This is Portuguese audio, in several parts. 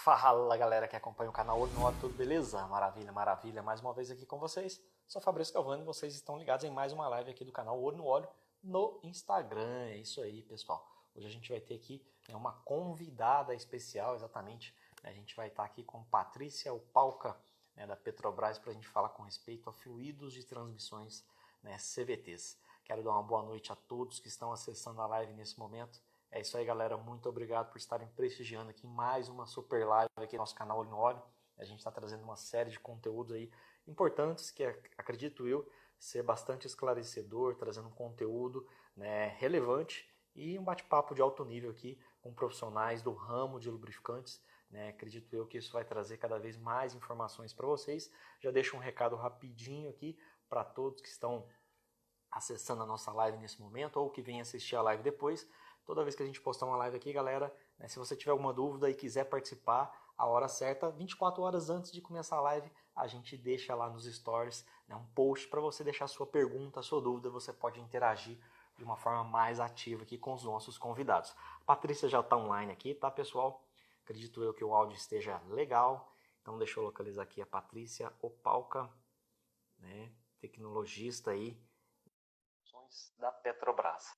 Fala galera que acompanha o canal Olho no Olho, tudo beleza? Maravilha, maravilha, mais uma vez aqui com vocês. Sou Fabrício Calvani e vocês estão ligados em mais uma live aqui do canal Olho no Olho no Instagram. É isso aí, pessoal. Hoje a gente vai ter aqui uma convidada especial, exatamente. A gente vai estar aqui com Patrícia Opalka, da Petrobras, para a gente falar com respeito a fluidos de transmissões, CVTs. Quero dar uma boa noite a todos que estão acessando a live nesse momento. É isso aí, galera. Muito obrigado por estarem prestigiando aqui mais uma super live aqui no nosso canal Olho no Olho. A gente está trazendo uma série de conteúdos aí importantes que acredito eu ser bastante esclarecedor, trazendo um conteúdo relevante e um bate-papo de alto nível aqui com profissionais do ramo de lubrificantes. Acredito eu que isso vai trazer cada vez mais informações para vocês. Já deixo um recado rapidinho aqui para todos que estão acessando a nossa live nesse momento ou que vêm assistir a live depois. Toda vez que a gente postar uma live aqui, galera, se você tiver alguma dúvida e quiser participar, a hora certa, 24 horas antes de começar a live, a gente deixa lá nos stories um post para você deixar sua pergunta, sua dúvida, você pode interagir de uma forma mais ativa aqui com os nossos convidados. A Patrícia já está online aqui, tá, pessoal? Acredito eu que o áudio esteja legal, então deixa eu localizar aqui a Patrícia Opalka, tecnologista aí da Petrobras.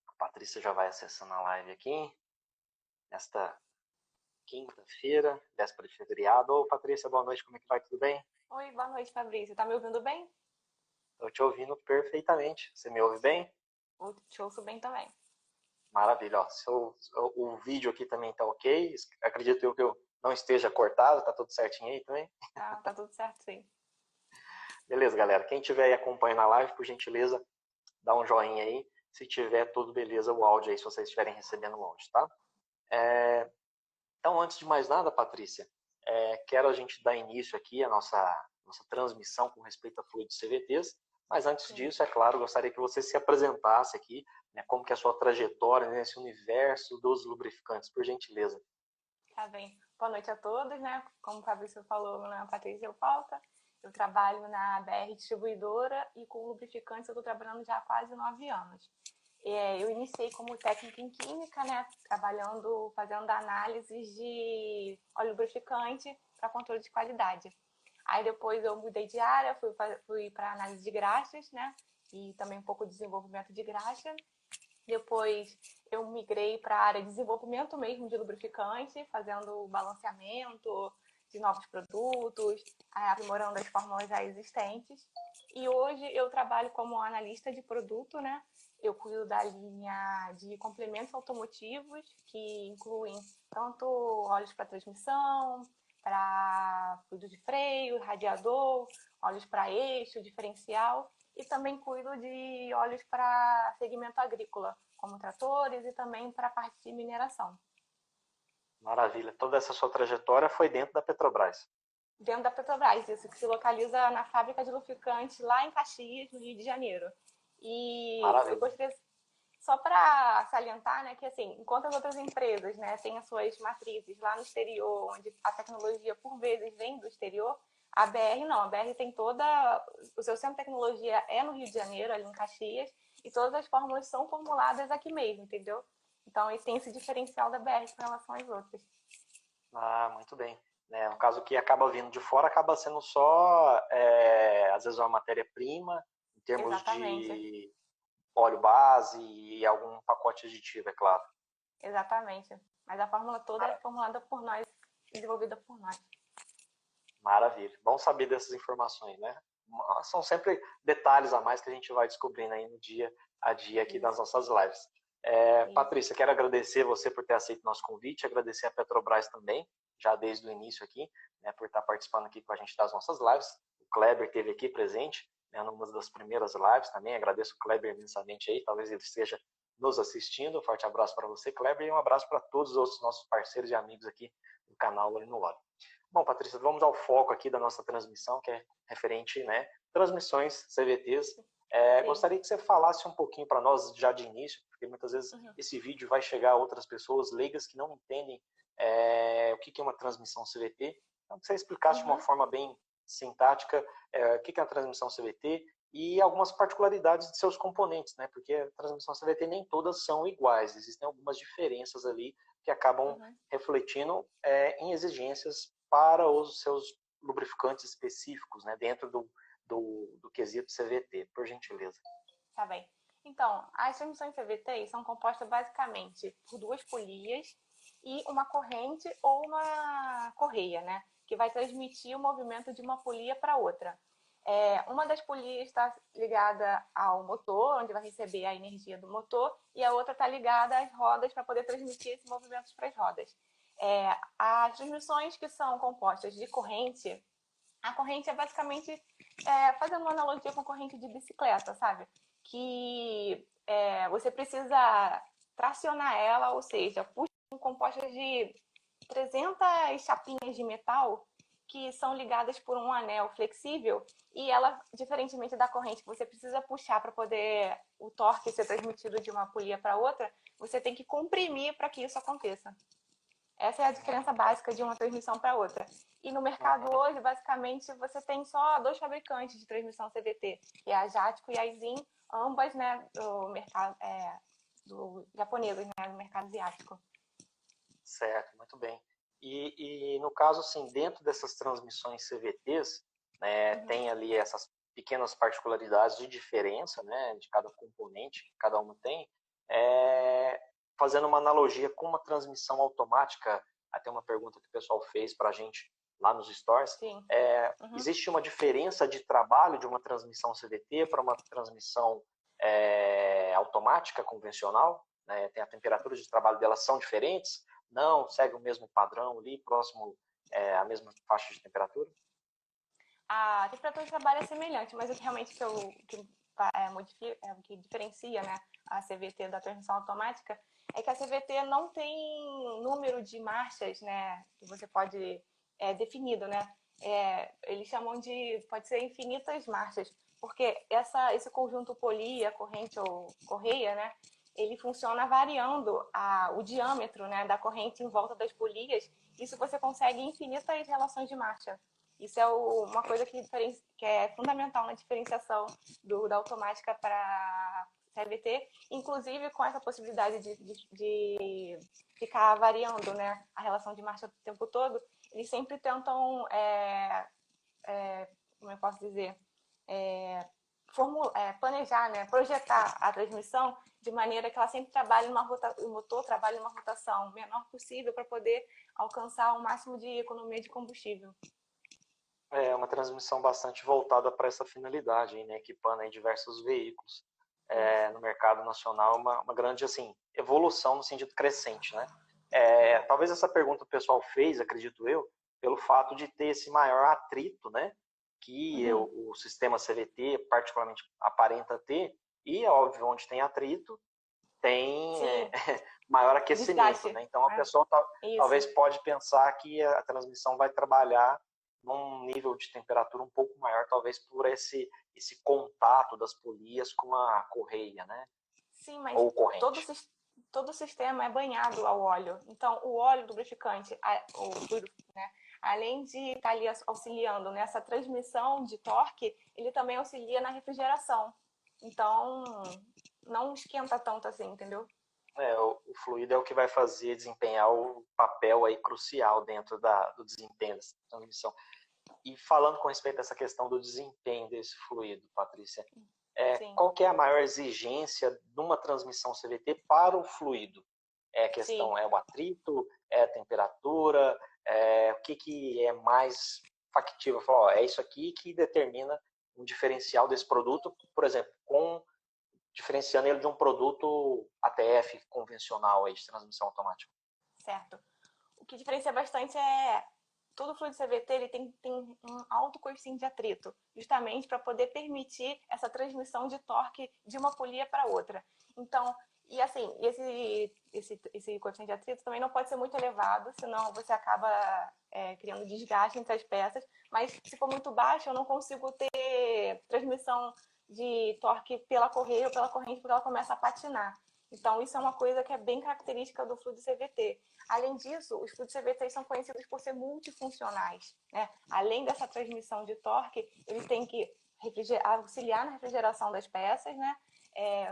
A Patrícia já vai acessando a live aqui, nesta quinta-feira, véspera de feriado. Ô, Patrícia, boa noite, como é que vai? Tudo bem? Oi, boa noite, Fabrício. Tá me ouvindo bem? Estou te ouvindo perfeitamente. Você me ouve bem? Eu te ouço bem também. Maravilha. Ó, o vídeo aqui também tá ok. Acredito eu que eu não esteja cortado, tá tudo certinho aí também? Tá tudo certo, sim. Beleza, galera. Quem estiver aí acompanhando a live, por gentileza, dá um joinha aí. Se tiver tudo beleza, o áudio aí, se vocês estiverem recebendo o áudio, tá? Então, antes de mais nada, Patrícia, quero a gente dar início aqui à nossa transmissão com respeito a fluidos CVTs, mas antes disso, é claro, gostaria que você se apresentasse aqui, como que é a sua trajetória nesse universo dos lubrificantes, por gentileza. Tá bem. Boa noite a todos, Como o Fabrício falou, meu nome é Patrícia Opalka. Eu trabalho na BR Distribuidora e com lubrificantes eu estou trabalhando já há quase 9 anos. Eu iniciei como técnica em química, trabalhando, fazendo análises de óleo lubrificante para controle de qualidade. Aí depois eu mudei de área, fui para análise de graxas, e também um pouco de desenvolvimento de graxa. Depois eu migrei para a área de desenvolvimento mesmo de lubrificante, fazendo balanceamento de novos produtos, aprimorando as fórmulas já existentes. E hoje eu trabalho como analista de produto, Eu cuido da linha de complementos automotivos, que incluem tanto óleos para transmissão, para fluido de freio, radiador, óleos para eixo, diferencial, e também cuido de óleos para segmento agrícola, como tratores e também para a parte de mineração. Maravilha. Toda essa sua trajetória foi dentro da Petrobras? Dentro da Petrobras, isso que se localiza na fábrica de lubrificantes lá em Caxias, no Rio de Janeiro. E Maravilha. eu gostaria, só para salientar, que assim, enquanto as outras empresas, têm as suas matrizes lá no exterior, onde a tecnologia por vezes vem do exterior, a BR não. A BR tem o seu centro de tecnologia é no Rio de Janeiro, ali em Caxias, e todas as fórmulas são formuladas aqui mesmo, entendeu? Então, tem esse diferencial da BR com relação às outras. Muito bem. No caso que acaba vindo de fora, acaba sendo só, às vezes, uma matéria-prima, em termos Exatamente. de óleo base e algum pacote aditivo, é claro. Exatamente. Mas a fórmula toda é formulada por nós, desenvolvida por nós. Maravilha. Bom saber dessas informações, São sempre detalhes a mais que a gente vai descobrindo aí no dia a dia aqui das nossas lives. Patrícia, quero agradecer você por ter aceito o nosso convite, agradecer a Petrobras também, já desde o início aqui, por estar participando aqui com a gente das nossas lives. O Kleber esteve aqui presente, numa das primeiras lives também. Agradeço o Kleber imensamente aí, talvez ele esteja nos assistindo. Um forte abraço para você, Kleber, e um abraço para todos os outros nossos parceiros e amigos aqui do canal Olho no Olho. Bom, Patrícia, vamos ao foco aqui da nossa transmissão, que é referente, transmissões CVTs. Gostaria que você falasse um pouquinho para nós já de início, porque muitas vezes esse vídeo vai chegar a outras pessoas leigas que não entendem o que é uma transmissão CVT. Então, que você explicasse de uma forma bem sintática o que é a transmissão CVT e algumas particularidades de seus componentes, porque a transmissão CVT nem todas são iguais, existem algumas diferenças ali que acabam refletindo em exigências para os seus lubrificantes específicos, né, dentro do quesito CVT, por gentileza. Tá bem. Então, as transmissões CVT são compostas basicamente por duas polias e uma corrente ou uma correia, né? Que vai transmitir o movimento de uma polia para outra. Uma das polias está ligada ao motor, onde vai receber a energia do motor, e a outra está ligada às rodas para poder transmitir esse movimento para as rodas. As transmissões que são compostas de corrente, a corrente é basicamente, fazendo uma analogia com corrente de bicicleta, sabe? Que você precisa tracionar ela, ou seja, puxa compostas de 300 chapinhas de metal que são ligadas por um anel flexível e ela, diferentemente da corrente que você precisa puxar para poder o torque ser transmitido de uma polia para outra, você tem que comprimir para que isso aconteça. Essa é a diferença básica de uma transmissão para outra. E no mercado hoje, basicamente, você tem só dois fabricantes de transmissão CVT, que é a Jatco e a Aisin, ambas, né, do mercado do japoneses, né, do mercado asiático. Certo, muito bem. E no caso, assim, dentro dessas transmissões CVTs, né, tem ali essas pequenas particularidades de diferença, né, de cada componente que cada uma tem, fazendo uma analogia com uma transmissão automática, até uma pergunta que o pessoal fez para a gente lá nos stories, existe uma diferença de trabalho de uma transmissão CVT para uma transmissão automática, convencional? Né? Tem a temperatura de trabalho delas são diferentes? Não, segue o mesmo padrão ali, próximo à mesma faixa de temperatura? A temperatura de trabalho é semelhante, mas o que realmente que diferencia, né, a CVT da transmissão automática é que a CVT não tem número de marchas, né, que você pode definido, né? Eles chamam de, pode ser infinitas marchas, porque esse conjunto polia, corrente ou correia, né, ele funciona variando o diâmetro, né, da corrente em volta das polias. Isso você consegue infinitas relações de marcha. Isso é uma coisa que é fundamental na diferenciação da automática para CVT, inclusive com essa possibilidade de ficar variando, né, a relação de marcha o tempo todo. Eles sempre tentam, como eu posso dizer, planejar, né, projetar a transmissão de maneira que ela sempre trabalhe o motor trabalhe numa rotação menor possível para poder alcançar o máximo de economia de combustível. É uma transmissão bastante voltada para essa finalidade, né, equipando aí diversos veículos. No mercado nacional, uma grande assim, evolução no sentido crescente, né? Talvez essa pergunta o pessoal fez, acredito eu, pelo fato de ter esse maior atrito, né, que o sistema CVT particularmente aparenta ter, e é óbvio, onde tem atrito, tem maior aquecimento, né? Então a pessoa talvez pode pensar que a transmissão vai trabalhar num nível de temperatura um pouco maior, talvez por esse contato das polias com a correia, né? Sim, mas ou corrente. todo o sistema é banhado ao óleo. Então, o óleo lubrificante, o fluido, né, além de estar ali auxiliando nessa transmissão de torque, ele também auxilia na refrigeração. Então, não esquenta tanto assim, entendeu? O fluido é o que vai fazer desempenhar o papel aí crucial dentro do desempenho dessa transmissão. E falando com respeito a essa questão do desempenho desse fluido, Patrícia, qual que é a maior exigência de uma transmissão CVT para o fluido? A questão é o atrito, é a temperatura, o que é mais factível? É isso aqui que determina um diferencial desse produto, por exemplo, diferenciando ele de um produto ATF convencional aí, de transmissão automática. Certo. O que diferencia bastante todo fluido CVT ele tem um alto coeficiente de atrito, justamente para poder permitir essa transmissão de torque de uma polia para outra. Então, e assim, esse coeficiente de atrito também não pode ser muito elevado, senão você acaba criando desgaste entre as peças, mas se for muito baixo, eu não consigo ter transmissão de torque pela correia ou pela corrente, porque ela começa a patinar. Então, isso é uma coisa que é bem característica do fluido CVT. Além disso, os fluidos CVT são conhecidos por ser multifuncionais, né? Além dessa transmissão de torque, eles têm que auxiliar na refrigeração das peças, né?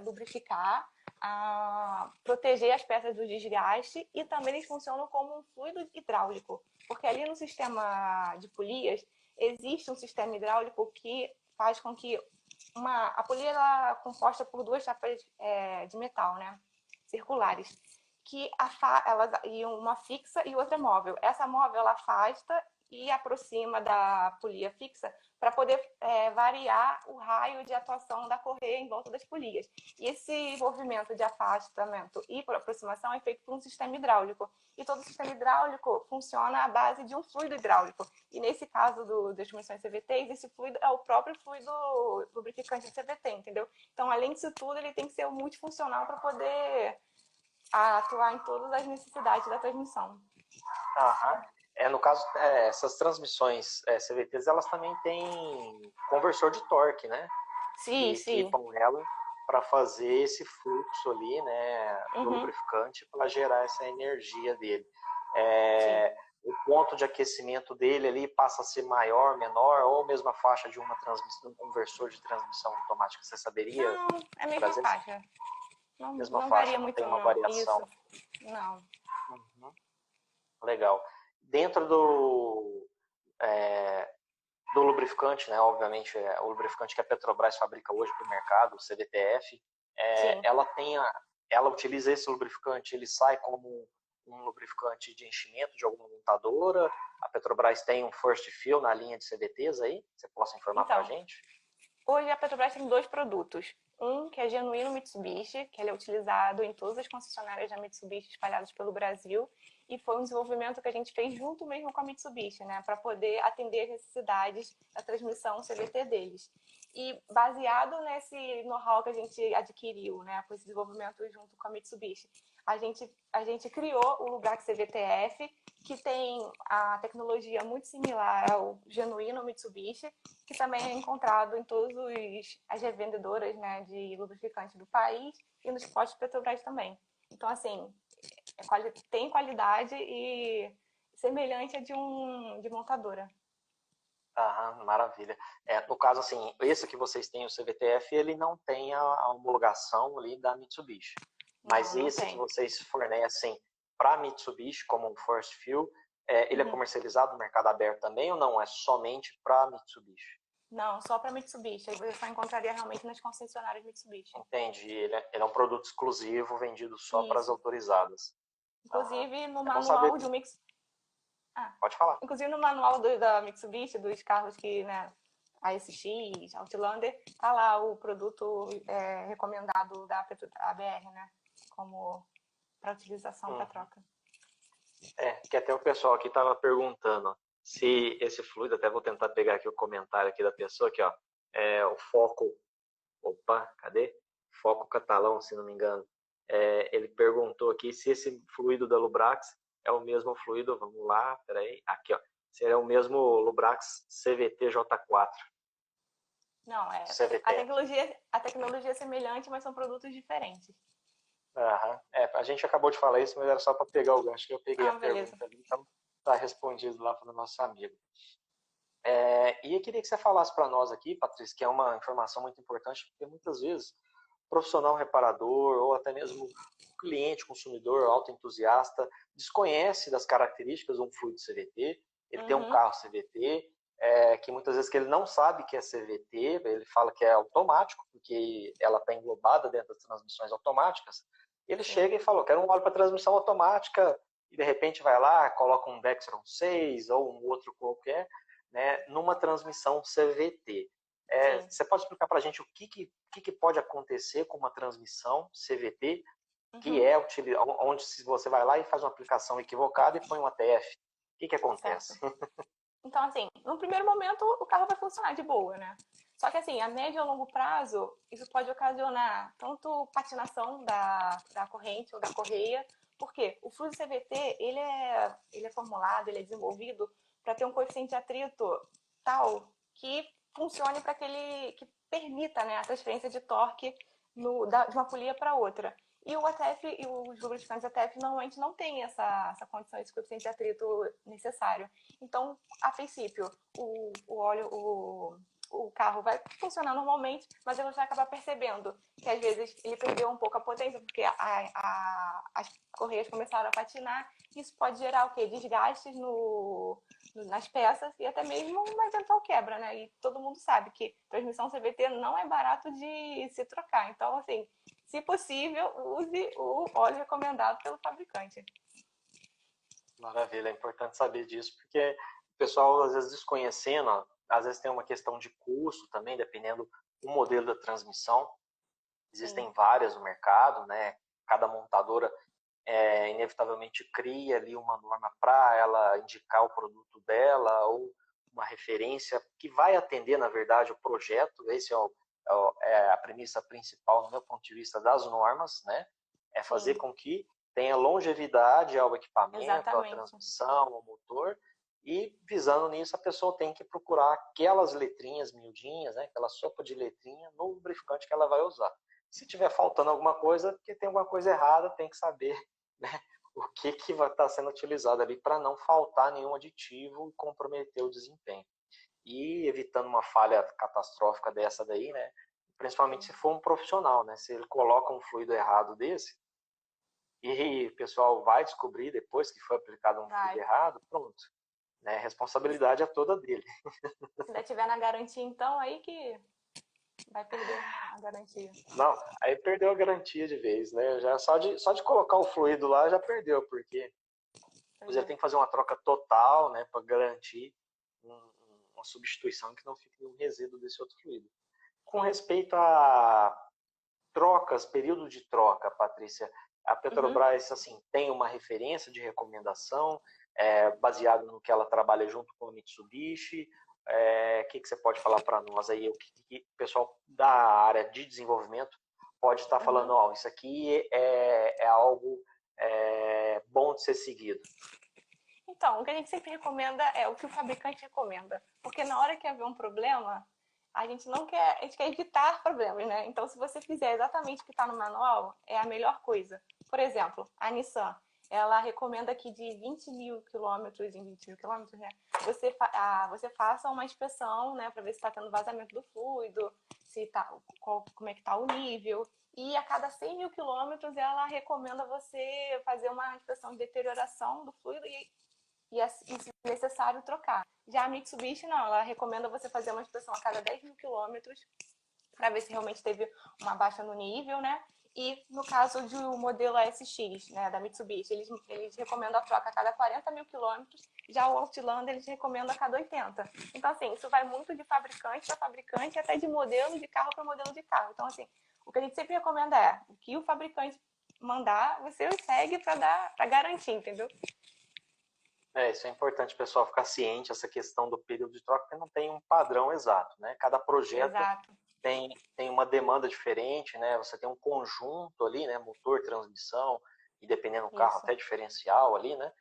Lubrificar, a proteger as peças do desgaste e também eles funcionam como um fluido hidráulico, porque ali no sistema de polias existe um sistema hidráulico que faz com que a polia ela é composta por duas chapas de metal, né, circulares, que e uma fixa e outra móvel. Essa móvel ela afasta e aproxima da polia fixa para poder variar o raio de atuação da correia em volta das polias. E esse movimento de afastamento e por aproximação é feito por um sistema hidráulico. E todo sistema hidráulico funciona à base de um fluido hidráulico. E nesse caso das transmissões CVTs, esse fluido é o próprio fluido lubrificante de CVT, entendeu? Então, além disso tudo, ele tem que ser multifuncional para poder atuar em todas as necessidades da transmissão. Aham. No caso, essas transmissões CVTs, elas também têm conversor de torque, né? Sim, que sim. equipam ela para fazer esse fluxo ali, né, do lubrificante para gerar essa energia dele. O ponto de aquecimento dele ali passa a ser maior, menor, ou mesmo a faixa de uma transmissão, um conversor de transmissão automática, você saberia? Não, é a mesma faixa. Mesma Não faixa, varia não muito, tem uma não. variação. Isso. Não. Uhum. Legal. Dentro do lubrificante, né? Obviamente, o lubrificante que a Petrobras fabrica hoje para o mercado, o CVTF, ela utiliza esse lubrificante, ele sai como um lubrificante de enchimento de alguma montadora. A Petrobras tem um first fill na linha de CVTs aí? Você possa informar para a gente? Hoje a Petrobras tem 2 produtos. Um que é genuíno Mitsubishi, que ele é utilizado em todas as concessionárias da Mitsubishi espalhadas pelo Brasil. E foi um desenvolvimento que a gente fez junto mesmo com a Mitsubishi, né, para poder atender as necessidades da transmissão CVT deles. E baseado nesse know-how que a gente adquiriu, né, com esse desenvolvimento junto com a Mitsubishi, a gente criou o Lubrax CVTF, que tem a tecnologia muito similar ao genuíno Mitsubishi, que também é encontrado em todas as revendedoras, né, de lubrificante do país e nos postos Petrobras também. Então, assim, tem qualidade e semelhante a de montadora. Maravilha. No caso, assim, esse que vocês têm, o CVTF, ele não tem a homologação ali da Mitsubishi. Mas não esse tem. que vocês fornecem para a Mitsubishi, como um first fill, ele é comercializado no mercado aberto também ou não? É somente para a Mitsubishi? Não, só para Mitsubishi. Aí você só encontraria realmente nas concessionárias Mitsubishi. Entendi. Ele é um produto exclusivo, vendido só para as autorizadas. Inclusive, no É bom manual saber. de um mix... Pode falar. Inclusive, no manual da Mitsubishi, dos carros que, né, ASX, Outlander, tá lá o produto recomendado da ABR, né, como para utilização para troca. Que até o pessoal aqui estava perguntando se esse fluido, até vou tentar pegar aqui o comentário aqui da pessoa, aqui, ó, o foco, opa, cadê? Foco catalão, se não me engano. Ele perguntou aqui se esse fluido da Lubrax é o mesmo fluido, vamos lá, peraí, aqui, ó, se é o mesmo Lubrax CVT J4. Não, a tecnologia é semelhante, mas são produtos diferentes. A gente acabou de falar isso, mas era só para pegar o gancho que eu peguei a beleza. pergunta ali, então está respondido lá para o nosso amigo. E eu queria que você falasse para nós aqui, Patrícia, que é uma informação muito importante, porque muitas vezes o profissional reparador ou até mesmo o cliente, consumidor, autoentusiasta, desconhece das características de um fluido CVT, ele tem um carro CVT, que muitas vezes que ele não sabe que é CVT, ele fala que é automático, porque ela está englobada dentro das transmissões automáticas, ele chega e fala, quero um óleo para transmissão automática, e de repente vai lá, coloca um Dextron 6 ou um outro qualquer, né, numa transmissão CVT. Você pode explicar para a gente o que pode acontecer com uma transmissão CVT, que onde se você vai lá e faz uma aplicação equivocada e põe um ATF, o que acontece? Então, assim, no primeiro momento o carro vai funcionar de boa, né? Só que, assim, a médio e a longo prazo, isso pode ocasionar tanto patinação da corrente ou da correia, porque o fluido CVT, ele é formulado, ele é desenvolvido para ter um coeficiente de atrito tal que funcione para que permita, né, a transferência de torque de uma polia para outra. E o ATF e os lubrificantes ATF normalmente não têm essa condição, esse coeficiente de atrito necessário. Então, a princípio, o o carro vai funcionar normalmente, mas você vai acabar percebendo que às vezes ele perdeu um pouco a potência, porque as correias começaram a patinar. Isso pode gerar o quê? Desgastes nas peças e até mesmo uma eventual quebra, né? E todo mundo sabe que transmissão CVT não é barato de se trocar. Então, assim, se possível, use o óleo recomendado pelo fabricante. Maravilha, é importante saber disso, porque o pessoal, às vezes, desconhecendo, ó, às vezes tem uma questão de custo também, dependendo do modelo da transmissão. Sim. Existem várias no mercado, né? Cada montadora inevitavelmente cria ali uma norma para ela indicar o produto dela ou uma referência que vai atender, na verdade, o projeto. Esse é a premissa principal, no meu ponto de vista, das normas, né? É fazer Sim. com que tenha longevidade ao equipamento, à Exatamente. transmissão, ao motor, e visando nisso a pessoa tem que procurar aquelas letrinhas miudinhas, né? Aquela sopa de letrinha no lubrificante que ela vai usar. Se tiver faltando alguma coisa, porque tem alguma coisa errada, tem que saber, né, o que vai estar sendo utilizado ali para não faltar nenhum aditivo e comprometer o desempenho. E evitando uma falha catastrófica dessa daí, né, principalmente se for um profissional, né, se ele coloca um fluido errado desse, e o pessoal vai descobrir depois que foi aplicado um fluido Vai. errado, pronto. Né, a responsabilidade é toda dele. Se ainda tiver na garantia, então, aí que vai perder a garantia. Não, aí perdeu a garantia de vez, né? Já só de colocar o fluido lá já perdeu, porque Pois você é. tem que fazer uma troca total, né, para garantir uma substituição que não fique nenhum resíduo desse outro fluido. Com Sim. respeito a trocas, período de troca, Patrícia, a Petrobras assim tem uma referência de recomendação baseado no que ela trabalha junto com a Mitsubishi. O que você pode falar para nós aí? O que o pessoal da área de desenvolvimento pode estar falando? Ó, isso aqui é algo bom de ser seguido. Então, o que a gente sempre recomenda é o que o fabricante recomenda. Porque na hora que haver um problema, a gente não quer, a gente quer evitar problemas, né? Então, se você fizer exatamente o que está no manual, é a melhor coisa. Por exemplo, a Nissan, ela recomenda que de 20 mil quilômetros em 20 mil quilômetros, né? Você faça uma inspeção, né? Para ver se está tendo vazamento do fluido, se tá, como é que está o nível. E a cada 100 mil quilômetros, ela recomenda você fazer uma inspeção de deterioração do fluido e se necessário, trocar. Já a Mitsubishi, não, ela recomenda você fazer uma inspeção a cada 10 mil quilômetros para ver se realmente teve uma baixa no nível, né? E no caso do modelo SX, né, da Mitsubishi, eles recomendam a troca a cada 40 mil quilômetros, já o Outlander eles recomendam a cada 80. Então, assim, isso vai muito de fabricante para fabricante, até de modelo de carro para modelo de carro. Então, assim, o que a gente sempre recomenda é o que o fabricante mandar, você segue para garantir, entendeu? Isso é importante o pessoal ficar ciente, essa questão do período de troca, porque não tem um padrão exato, né? Cada projeto Exato. tem uma demanda diferente, né? Você tem um conjunto ali, né? Motor, transmissão, e dependendo do carro, Isso. até diferencial ali, né?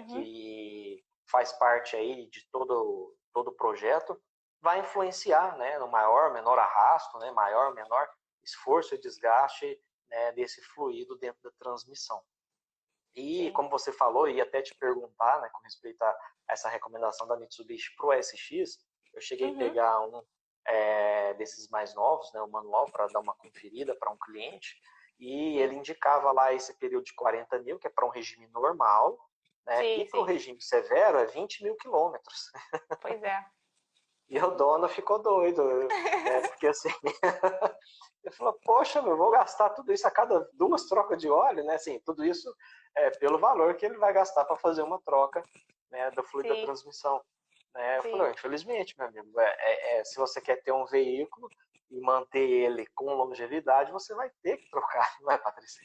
Que faz parte aí de todo o projeto, vai influenciar, né? No maior, menor arrasto, né? Maior, menor esforço e desgaste, né? Desse fluido dentro da transmissão. E Sim. como você falou, e até te perguntar, né, com respeito a essa recomendação da Mitsubishi para o SX, eu cheguei a pegar um desses mais novos, né, o manual, para dar uma conferida para um cliente, e ele indicava lá esse período de 40 mil, que é para um regime normal, né, e para o Sim. regime severo é 20 mil quilômetros. Pois é. E o dono ficou doido, né, porque assim, ele falou, poxa, meu, vou gastar tudo isso a cada 2 trocas de óleo, né? Assim, tudo isso pelo valor que ele vai gastar para fazer uma troca, né, do fluido da Sim. transmissão. Né? Eu falei, Sim. infelizmente, meu amigo, se você quer ter um veículo e manter ele com longevidade, você vai ter que trocar, não é, Patrícia?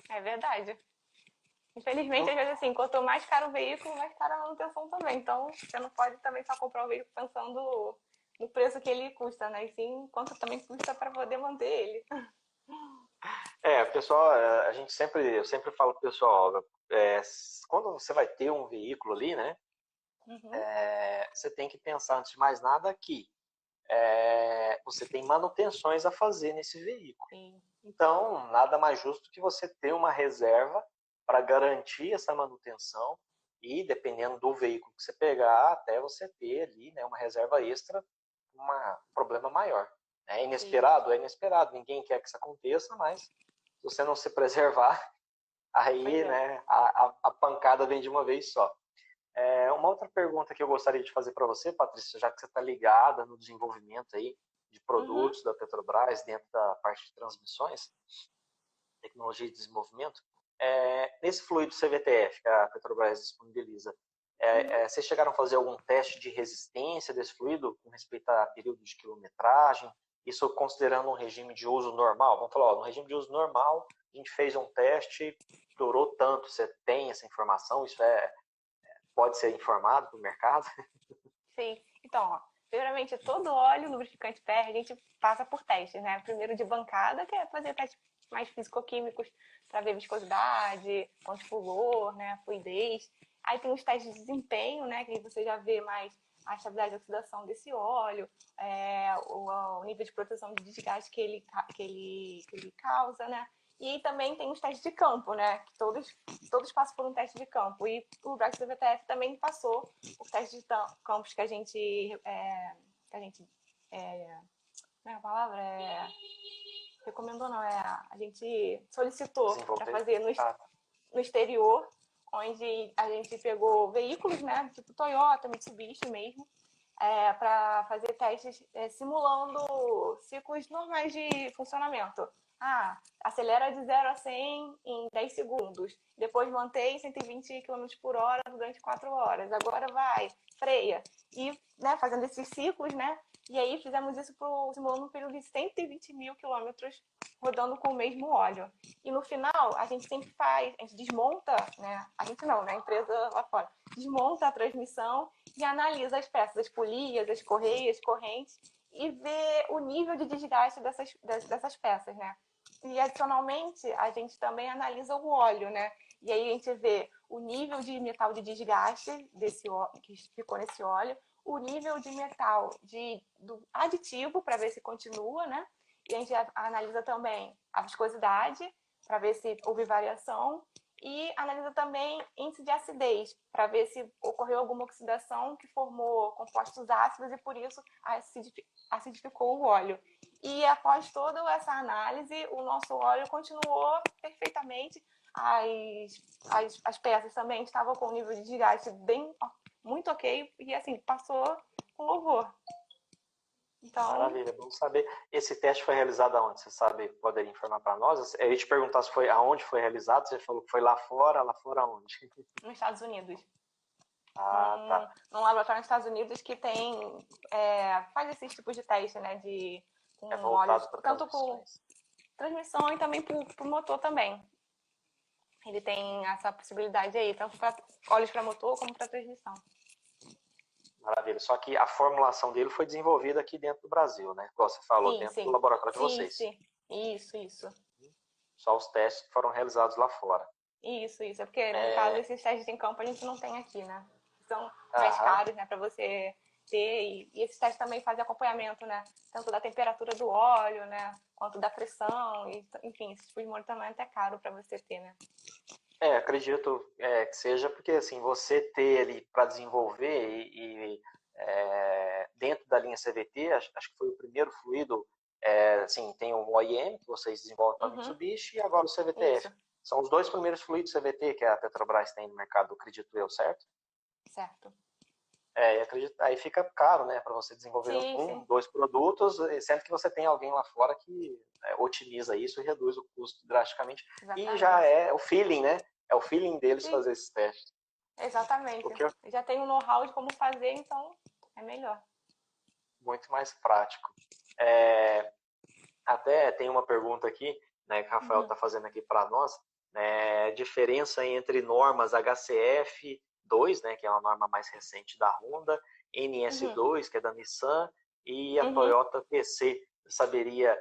É verdade. Infelizmente, às vezes, assim, quanto mais caro o veículo, mais cara a manutenção também. Então, você não pode também só comprar um veículo pensando no preço que ele custa, né? E sim, quanto também custa para poder manter ele. Pessoal, eu sempre falo pro pessoal, quando você vai ter um veículo ali, né, você tem que pensar, antes de mais nada, que você tem manutenções a fazer nesse veículo. Sim. Então, nada mais justo que você ter uma reserva para garantir essa manutenção e, dependendo do veículo que você pegar, até você ter ali, né, uma reserva extra um problema maior. É Sim. inesperado? É inesperado. Ninguém quer que isso aconteça, mas se você não se preservar, Pois aí, é. né, a pancada vem de uma vez só. Uma outra pergunta que eu gostaria de fazer para você, Patrícia, já que você está ligada no desenvolvimento aí de Uhum, produtos da Petrobras dentro da parte de transmissões, tecnologia de desenvolvimento, nesse fluido CVTF que a Petrobras disponibiliza, uhum. vocês chegaram a fazer algum teste de resistência desse fluido com respeito a período de quilometragem? Isso considerando um regime de uso normal? Vamos falar, no regime de uso normal, a gente fez um teste, durou tanto, você tem essa informação? Isso pode ser informado para o mercado? Sim. Então, ó, primeiramente, todo óleo lubrificante PR a gente passa por testes, né? Primeiro de bancada, que é fazer testes mais físico-químicos para ver viscosidade, quantifulor, né? Fluidez. Aí tem os testes de desempenho, né? Que aí você já vê mais a estabilidade de oxidação desse óleo, o nível de proteção de desgaste que ele causa, né? E também tem os testes de campo, né? Que todos passam por um teste de campo. E o Brasil VTF também passou os testes de campos que a gente. Não é a palavra? Recomendou, não. A gente solicitou para Desenvolver? fazer Ah, no exterior, onde a gente pegou veículos, né? Tipo Toyota, Mitsubishi mesmo, para fazer testes simulando ciclos normais de funcionamento. Acelera de 0 a 100 em 10 segundos. Depois mantém 120 km por hora durante 4 horas. Agora vai, freia. E fazendo esses ciclos, né? E aí fizemos isso simulando um período de 120 mil quilômetros rodando com o mesmo óleo. E no final, a gente sempre faz, a gente desmonta, né? A gente não, né? A empresa lá fora. Desmonta a transmissão e analisa as peças, as polias, as correias, correntes, e vê o nível de desgaste dessas peças, né? E adicionalmente, a gente também analisa o óleo, né? E aí a gente vê o nível de metal de desgaste desse óleo, que ficou nesse óleo, o nível de metal do aditivo para ver se continua, né? E a gente analisa também a viscosidade para ver se houve variação e analisa também índice de acidez para ver se ocorreu alguma oxidação que formou compostos ácidos e por isso acidificou o óleo. E após toda essa análise, o nosso óleo continuou perfeitamente. As peças também estavam com um nível de desgaste muito ok e assim passou com louvor. Então, maravilha, bom saber. Esse teste foi realizado aonde? Você sabe, poderia informar para nós? Eu ia te perguntar se foi aonde foi realizado, você falou que foi lá fora aonde? nos Estados Unidos, Ah, tá. num laboratório nos Estados Unidos que faz esses tipos de teste, né, com É óleos, voltado para tanto com transmissões. transmissão e também para o motor também. Ele tem essa possibilidade aí, tanto para óleos para motor como para transmissão. Maravilha. Só que a formulação dele foi desenvolvida aqui dentro do Brasil, né? Como você falou, Sim, dentro do sim. laboratório de Sim, vocês. sim. Isso. Só os testes que foram realizados lá fora. Isso. É porque, no caso, É, esses testes em campo a gente não tem aqui, né? São mais aham. caros, né, para você ter. E esses testes também fazem acompanhamento, né? Tanto da temperatura do óleo, né? Quanto da pressão. E, enfim, esse tipo de monitoramento é caro para você ter, né? Acredito que seja porque assim, você ter ele para desenvolver dentro da linha CVT, acho que foi o primeiro fluido, assim, tem o OEM, que vocês desenvolvem para a Uhum. Mitsubishi, e agora o Isso, CVTF. São os dois primeiros fluidos CVT que a Petrobras tem no mercado, acredito eu, certo? certo. Acredito, aí fica caro, né, para você desenvolver Sim. dois produtos, sendo que você tem alguém lá fora que otimiza isso e reduz o custo drasticamente. E já Exatamente. é o feeling, né? É o feeling deles Sim, fazer esses testes. O exatamente. que é Já tem o know-how de como fazer, então é melhor. muito mais prático. É, Até tem uma pergunta aqui, né, que o Rafael Uhum. está fazendo aqui para nós, né, diferença entre normas HCF 2, né, que é uma norma mais recente da Honda, Uhum. NS2, que é da Nissan, e a Uhum. Toyota TC. Você saberia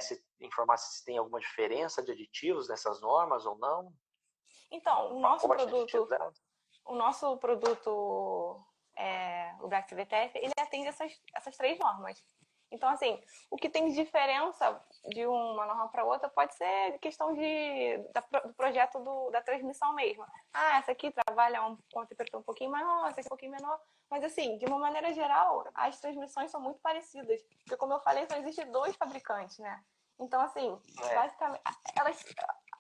se informar se tem alguma diferença de aditivos nessas normas ou não? Então, Pacote de aditivos delas? o nosso produto, o Brax VTF, ele atende essas três normas. Então, assim, o que tem de diferença de uma norma para outra pode ser questão do projeto da transmissão mesmo. Ah, essa aqui trabalha com uma temperatura um pouquinho maior, essa aqui um pouquinho menor. Mas, assim, de uma maneira geral, as transmissões são muito parecidas. Porque, como eu falei, só existem 2 fabricantes, né? Então, assim, basicamente,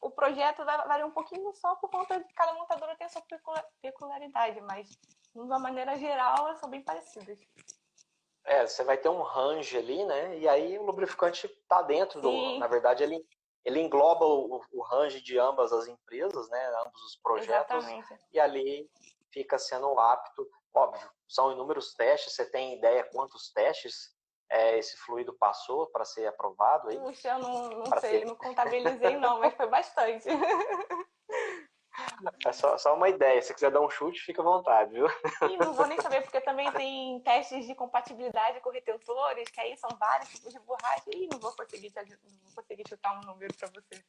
o projeto varia um pouquinho só por conta de cada montadora ter a sua peculiaridade, mas, de uma maneira geral, elas são bem parecidas. Você vai ter um range ali, né? E aí o lubrificante está dentro do. Na verdade, ele engloba o range de ambas as empresas, né? Ambos os projetos. Exatamente. E ali fica sendo apto. Óbvio, são inúmeros testes. Você tem ideia quantos testes esse fluido passou para ser aprovado aí? Puxa, eu não sei, não contabilizei não, mas foi bastante. É só uma ideia. Se quiser dar um chute, fica à vontade, viu? E não vou nem saber, porque também tem testes de compatibilidade com retentores, que aí são vários tipos de borracha. E não vou conseguir chutar um número para você.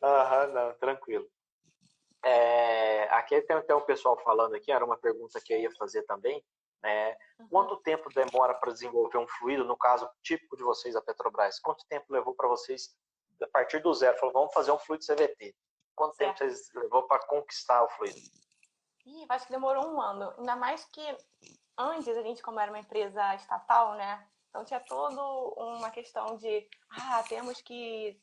Não, tranquilo. Aqui tem um pessoal falando aqui, era uma pergunta que eu ia fazer também. Quanto tempo demora para desenvolver um fluido, no caso típico de vocês, a Petrobras? Quanto tempo levou para vocês, a partir do zero, falou, vamos fazer um fluido CVT? Quanto tempo vocês levou para conquistar o fluido? Acho que demorou 1 ano. Ainda mais que antes a gente, como era uma empresa estatal, né? Então tinha toda uma questão de temos que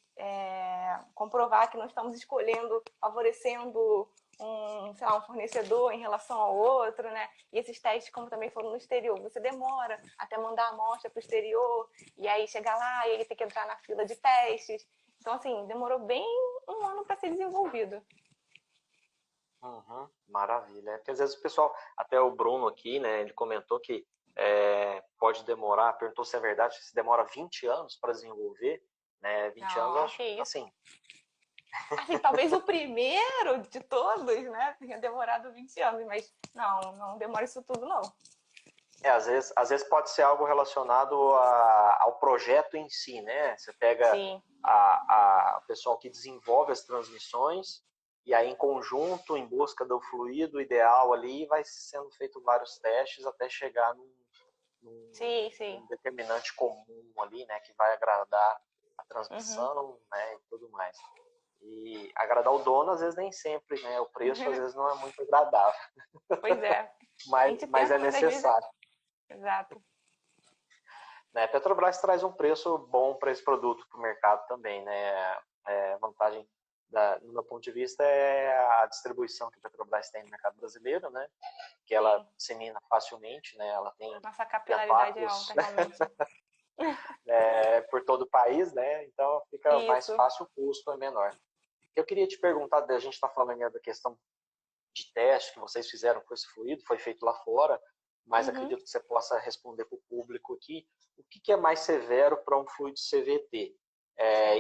comprovar que não estamos escolhendo, favorecendo um fornecedor em relação ao outro, né? E esses testes, como também foram no exterior, você demora até mandar a amostra para o exterior, e aí chegar lá e ele tem que entrar na fila de testes. Então, assim, demorou bem 1 ano para ser desenvolvido. Maravilha. Porque às vezes o pessoal, até o Bruno aqui, né, ele comentou que pode demorar, perguntou se é verdade, se demora 20 anos para desenvolver, né? 20 anos, eu acho, assim, talvez o primeiro de todos, né, tenha demorado 20 anos, mas não demora isso tudo, não. Às vezes pode ser algo relacionado ao projeto em si, né? Você pega o pessoal que desenvolve as transmissões e aí em conjunto, em busca do fluido ideal ali, vai sendo feito vários testes até chegar num determinante comum ali, né? Que vai agradar a transmissão, né? E tudo mais. E agradar o dono, às vezes, nem sempre, né? O preço, às vezes, não é muito agradável. Pois é. mas é necessário. Exato. A Petrobras traz um preço bom para esse produto para o mercado também, né? A vantagem, do meu ponto de vista, é a distribuição que a Petrobras tem no mercado brasileiro, né? Que ela dissemina facilmente, né? Ela tem nossa capilaridade tentáculos, é alta, realmente. por todo o país, né? Então fica mais fácil, o custo é menor. Eu queria te perguntar, a gente está falando da questão de teste que vocês fizeram com esse fluido, foi feito lá fora, mas acredito que você possa responder para o público aqui, o que é mais severo para um fluido CVT?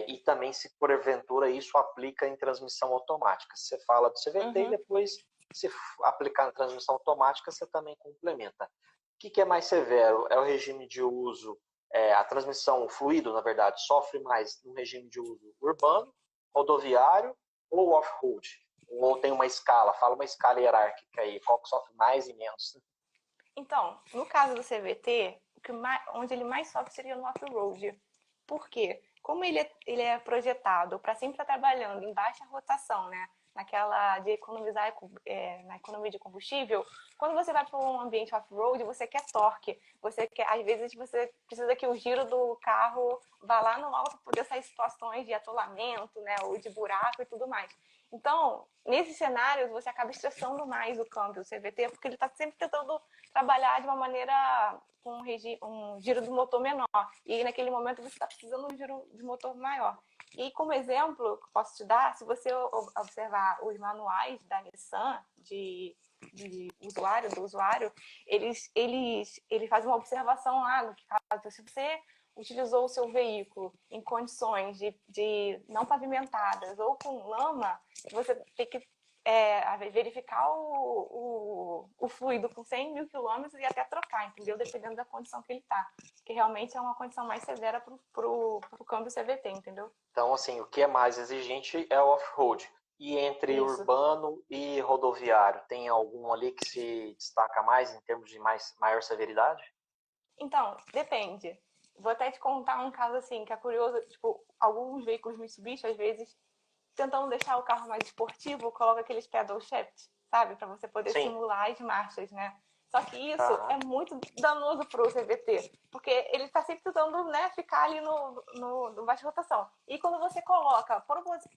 E também se porventura isso aplica em transmissão automática. Você fala do CVT e depois, se aplicar na transmissão automática, você também complementa. O que é mais severo? É o regime de uso, a transmissão, o fluido, na verdade, sofre mais no regime de uso urbano, rodoviário ou off-road? Ou tem uma escala? Fala uma escala hierárquica aí, qual que sofre mais e menos? Então, no caso do CVT, onde ele mais sofre seria no off-road. Por quê? Como ele é projetado para sempre estar trabalhando em baixa rotação, né? Naquela de economizar na economia de combustível, quando você vai para um ambiente off-road, você quer torque. Às vezes você precisa que o giro do carro vá lá no alto para poder sair situações de atolamento, né? Ou de buraco e tudo mais. Então, nesses cenários, você acaba estressando mais o câmbio, o CVT, porque ele está sempre tentando trabalhar de uma maneira com um giro do motor menor. E naquele momento você está precisando de um giro de motor maior. E como exemplo que posso te dar, se você observar os manuais da Nissan do usuário, eles fazem uma observação lá no que caso, se você utilizou o seu veículo em condições de não pavimentadas ou com lama, você tem que verificar o fluido com 100 mil quilômetros e até trocar, entendeu? Dependendo da condição que ele está. Que realmente é uma condição mais severa para o câmbio CVT, entendeu? Então, assim, o que é mais exigente é o off-road. E entre urbano e rodoviário, tem algum ali que se destaca mais em termos de maior severidade? Então, depende. Vou até te contar um caso assim, que é curioso, tipo, alguns veículos Mitsubishi, às vezes, tentando deixar o carro mais esportivo, coloca aqueles pedal shifts, sabe? Para você poder Sim. simular as marchas, né? Só que isso Aham. é muito danoso para o CVT, porque ele está sempre tentando, né, ficar ali no baixa rotação. E quando você coloca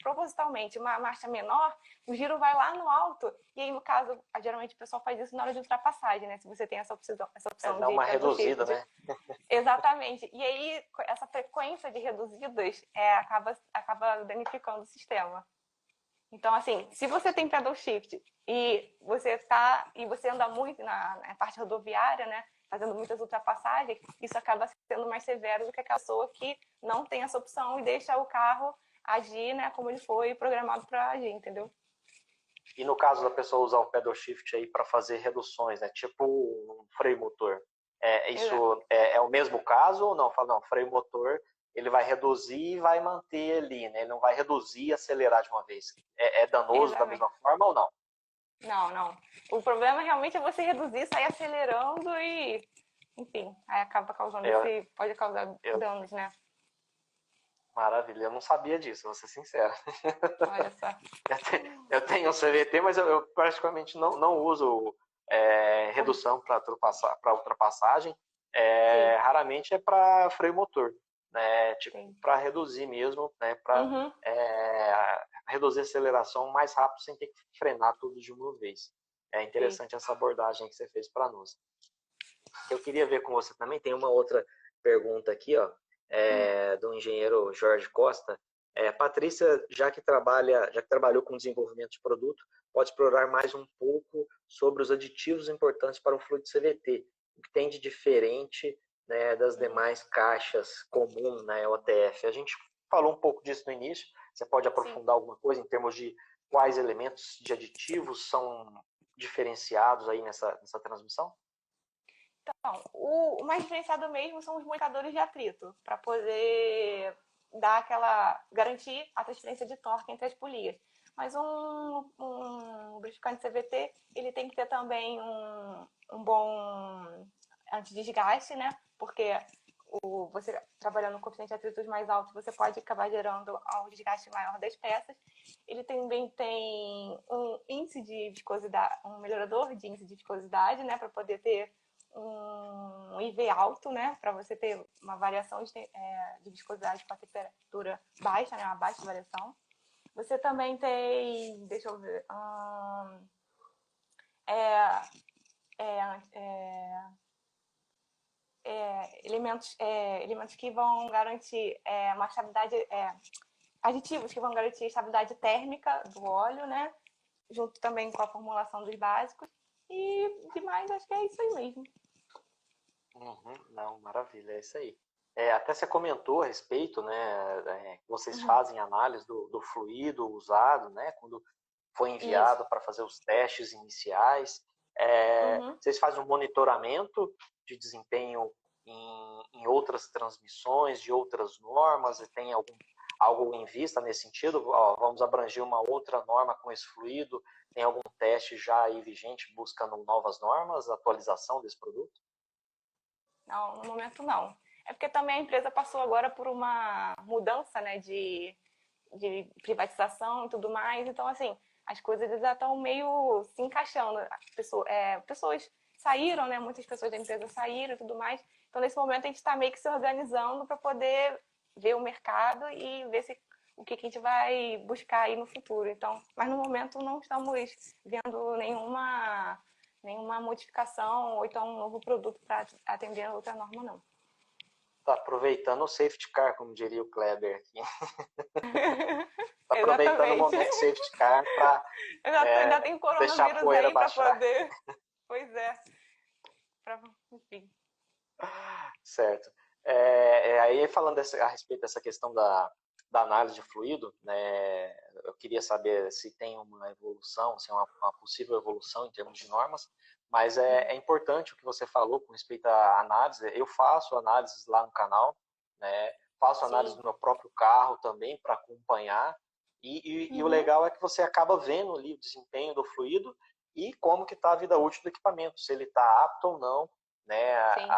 propositalmente uma marcha menor, o giro vai lá no alto, e aí, no caso, geralmente o pessoal faz isso na hora de ultrapassagem, né? Se você tem essa opção Dá de uma pedal reduzida, shift. né? Exatamente. E aí, essa frequência de reduzidas acaba danificando o sistema. Então, assim, se você tem pedal shift e você anda muito na parte rodoviária, né, fazendo muitas ultrapassagens, isso acaba sendo mais severo do que aquela pessoa que não tem essa opção e deixa o carro agir, né, como ele foi programado para agir, entendeu? E no caso da pessoa usar o pedal shift aí para fazer reduções, né? Tipo um freio motor. Exato. Isso é o mesmo caso ou não? Fala, não, freio motor, ele vai reduzir e vai manter ali, né? Ele não vai reduzir e acelerar de uma vez. É danoso da Exatamente. mesma forma ou não? Não, não. O problema realmente é você reduzir, sair acelerando e, enfim, aí acaba causando Eu, pode causar eu, danos, né? maravilha, eu não sabia disso, vou ser sincero. Olha só. Eu tenho um CVT, mas eu praticamente não uso redução para ultrapassagem. Sim, Raramente é para freio motor, né? Tipo, sim. para reduzir mesmo, né? Para Uhum, reduzir a aceleração mais rápido sem ter que frenar tudo de uma vez. É sim. interessante essa abordagem que você fez para nós. Eu queria ver com você também, tem uma outra pergunta aqui, ó, do engenheiro Jorge Costa. Patrícia, já que trabalhou com desenvolvimento de produto, pode explorar mais um pouco sobre os aditivos importantes para o fluido CVT, o que tem de diferente, né, das Uhum, demais caixas comum na OTF. A gente falou um pouco disso no início, você pode sim. aprofundar alguma coisa em termos de quais elementos de aditivos são diferenciados aí nessa transmissão? Então, o mais diferenciado mesmo são os modificadores de atrito, para poder garantir a transferência de torque entre as polias. Mas um lubrificante CVT, ele tem que ter também um bom antidesgaste, né? Porque você trabalhando com coeficiente de atritos mais alto, você pode acabar gerando um desgaste maior das peças. Ele também tem um índice de viscosidade, um melhorador de índice de viscosidade, né? Para poder ter um IV alto, né? Para você ter uma variação de viscosidade com a temperatura baixa, né? Uma baixa variação. Você também tem, deixa eu ver, é, é, é, elementos que vão garantir uma estabilidade, aditivos que vão garantir a estabilidade térmica do óleo, né? Junto também com a formulação dos básicos. E demais, acho que é isso aí mesmo. Uhum, não, maravilha, é isso aí. Até você comentou a respeito, né, que vocês Uhum. fazem análise do fluido usado, né, quando foi Isso. enviado para fazer os testes iniciais. Uhum. Vocês fazem um monitoramento de desempenho em outras transmissões, de outras normas, e tem algo em vista nesse sentido? Ó, vamos abranger uma outra norma com esse fluido, tem algum teste já aí vigente buscando novas normas, atualização desse produto? Não, no momento não. É porque também a empresa passou agora por uma mudança, né, de privatização e tudo mais. Então, assim, as coisas já estão meio se encaixando. Pessoas saíram, né? Muitas pessoas da empresa saíram e tudo mais. Então, nesse momento, a gente está meio que se organizando para poder ver o mercado e ver o que a gente vai buscar aí no futuro. Então, mas no momento não estamos vendo nenhuma modificação ou então um novo produto para atender a outra norma, não. Tá aproveitando o safety car, como diria o Kleber aqui. Tá aproveitando o Exatamente. momento safety car para Ainda tem deixar a coronavírus poeira aí para baixar. poder. Pois é. Enfim. Certo. Aí falando a respeito dessa questão da análise de fluido, né, eu queria saber se tem uma evolução, se é uma possível evolução em termos de normas, mas é importante o que você falou com respeito à análise. Eu faço análises lá no canal, né, faço análise Sim. do meu próprio carro também para acompanhar, e o Uhum. legal é que você acaba vendo ali o desempenho do fluido e como que está a vida útil do equipamento, se ele está apto ou não, né, Sim.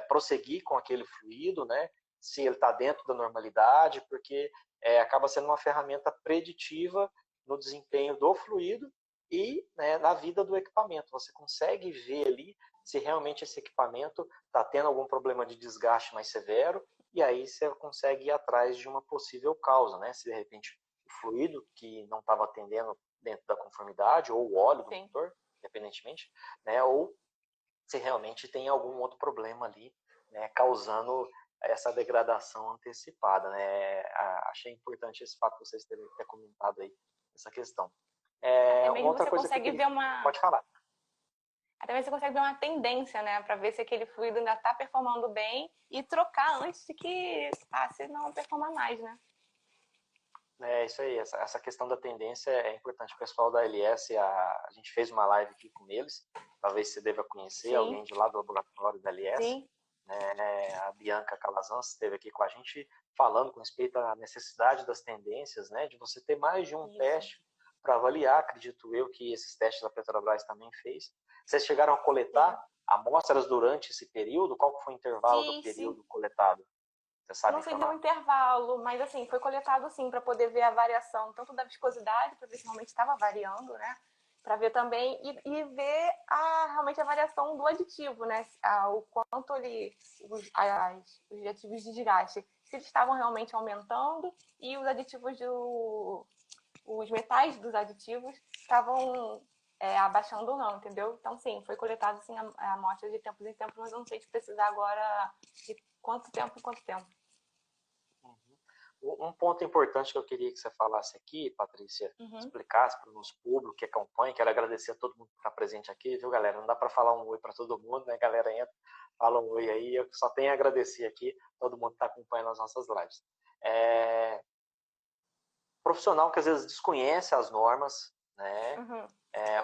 prosseguir com aquele fluido, né? Se ele está dentro da normalidade, porque acaba sendo uma ferramenta preditiva no desempenho do fluido e, né, na vida do equipamento. Você consegue ver ali se realmente esse equipamento está tendo algum problema de desgaste mais severo, e aí você consegue ir atrás de uma possível causa, né? Se de repente o fluido que não estava atendendo dentro da conformidade, ou o óleo do Sim. motor, independentemente, né? Ou se realmente tem algum outro problema ali, né, causando essa degradação antecipada, né? Achei importante esse fato que vocês terem comentado aí, essa questão. Até Uma mesmo outra você coisa que eu consegue queria... ver uma. Pode falar. Até mesmo você consegue ver uma tendência, né? Para ver se aquele fluido ainda está performando bem e trocar antes de que passe não performar mais, né? É isso aí, essa questão da tendência é importante. O pessoal da LS, a gente fez uma live aqui com eles, talvez você deva conhecer Sim, alguém de lá do laboratório da LS, sim. né? A Bianca Calazans esteve aqui com a gente falando com respeito à necessidade das tendências, né? De você ter mais de um Isso. teste para avaliar, acredito eu que esses testes a Petrobras também fez. Vocês chegaram a Sim. coletar amostras durante esse período? Qual foi o intervalo do Sim, sim. período coletado? Você sabe Não sei dizer um informar? intervalo, mas assim, foi coletado sim para poder ver a variação tanto da viscosidade, para ver se realmente estava variando, né? Para ver também e ver realmente a variação do aditivo, né? O quanto os aditivos de desgaste, se eles estavam realmente aumentando e os aditivos os metais dos aditivos estavam abaixando ou não, entendeu? Então, sim, foi coletado sim a amostra de tempos em tempos, mas eu não sei te precisar agora de quanto tempo em quanto tempo. Um ponto importante que eu queria que você falasse aqui, Patrícia, Uhum. explicasse para o nosso público que acompanha, quero agradecer a todo mundo que está presente aqui, viu, galera? Não dá para falar um oi para todo mundo, né? A galera entra, fala um oi aí, eu só tenho a agradecer aqui todo mundo que está acompanhando as nossas lives. Profissional que às vezes desconhece as normas, né? Uhum.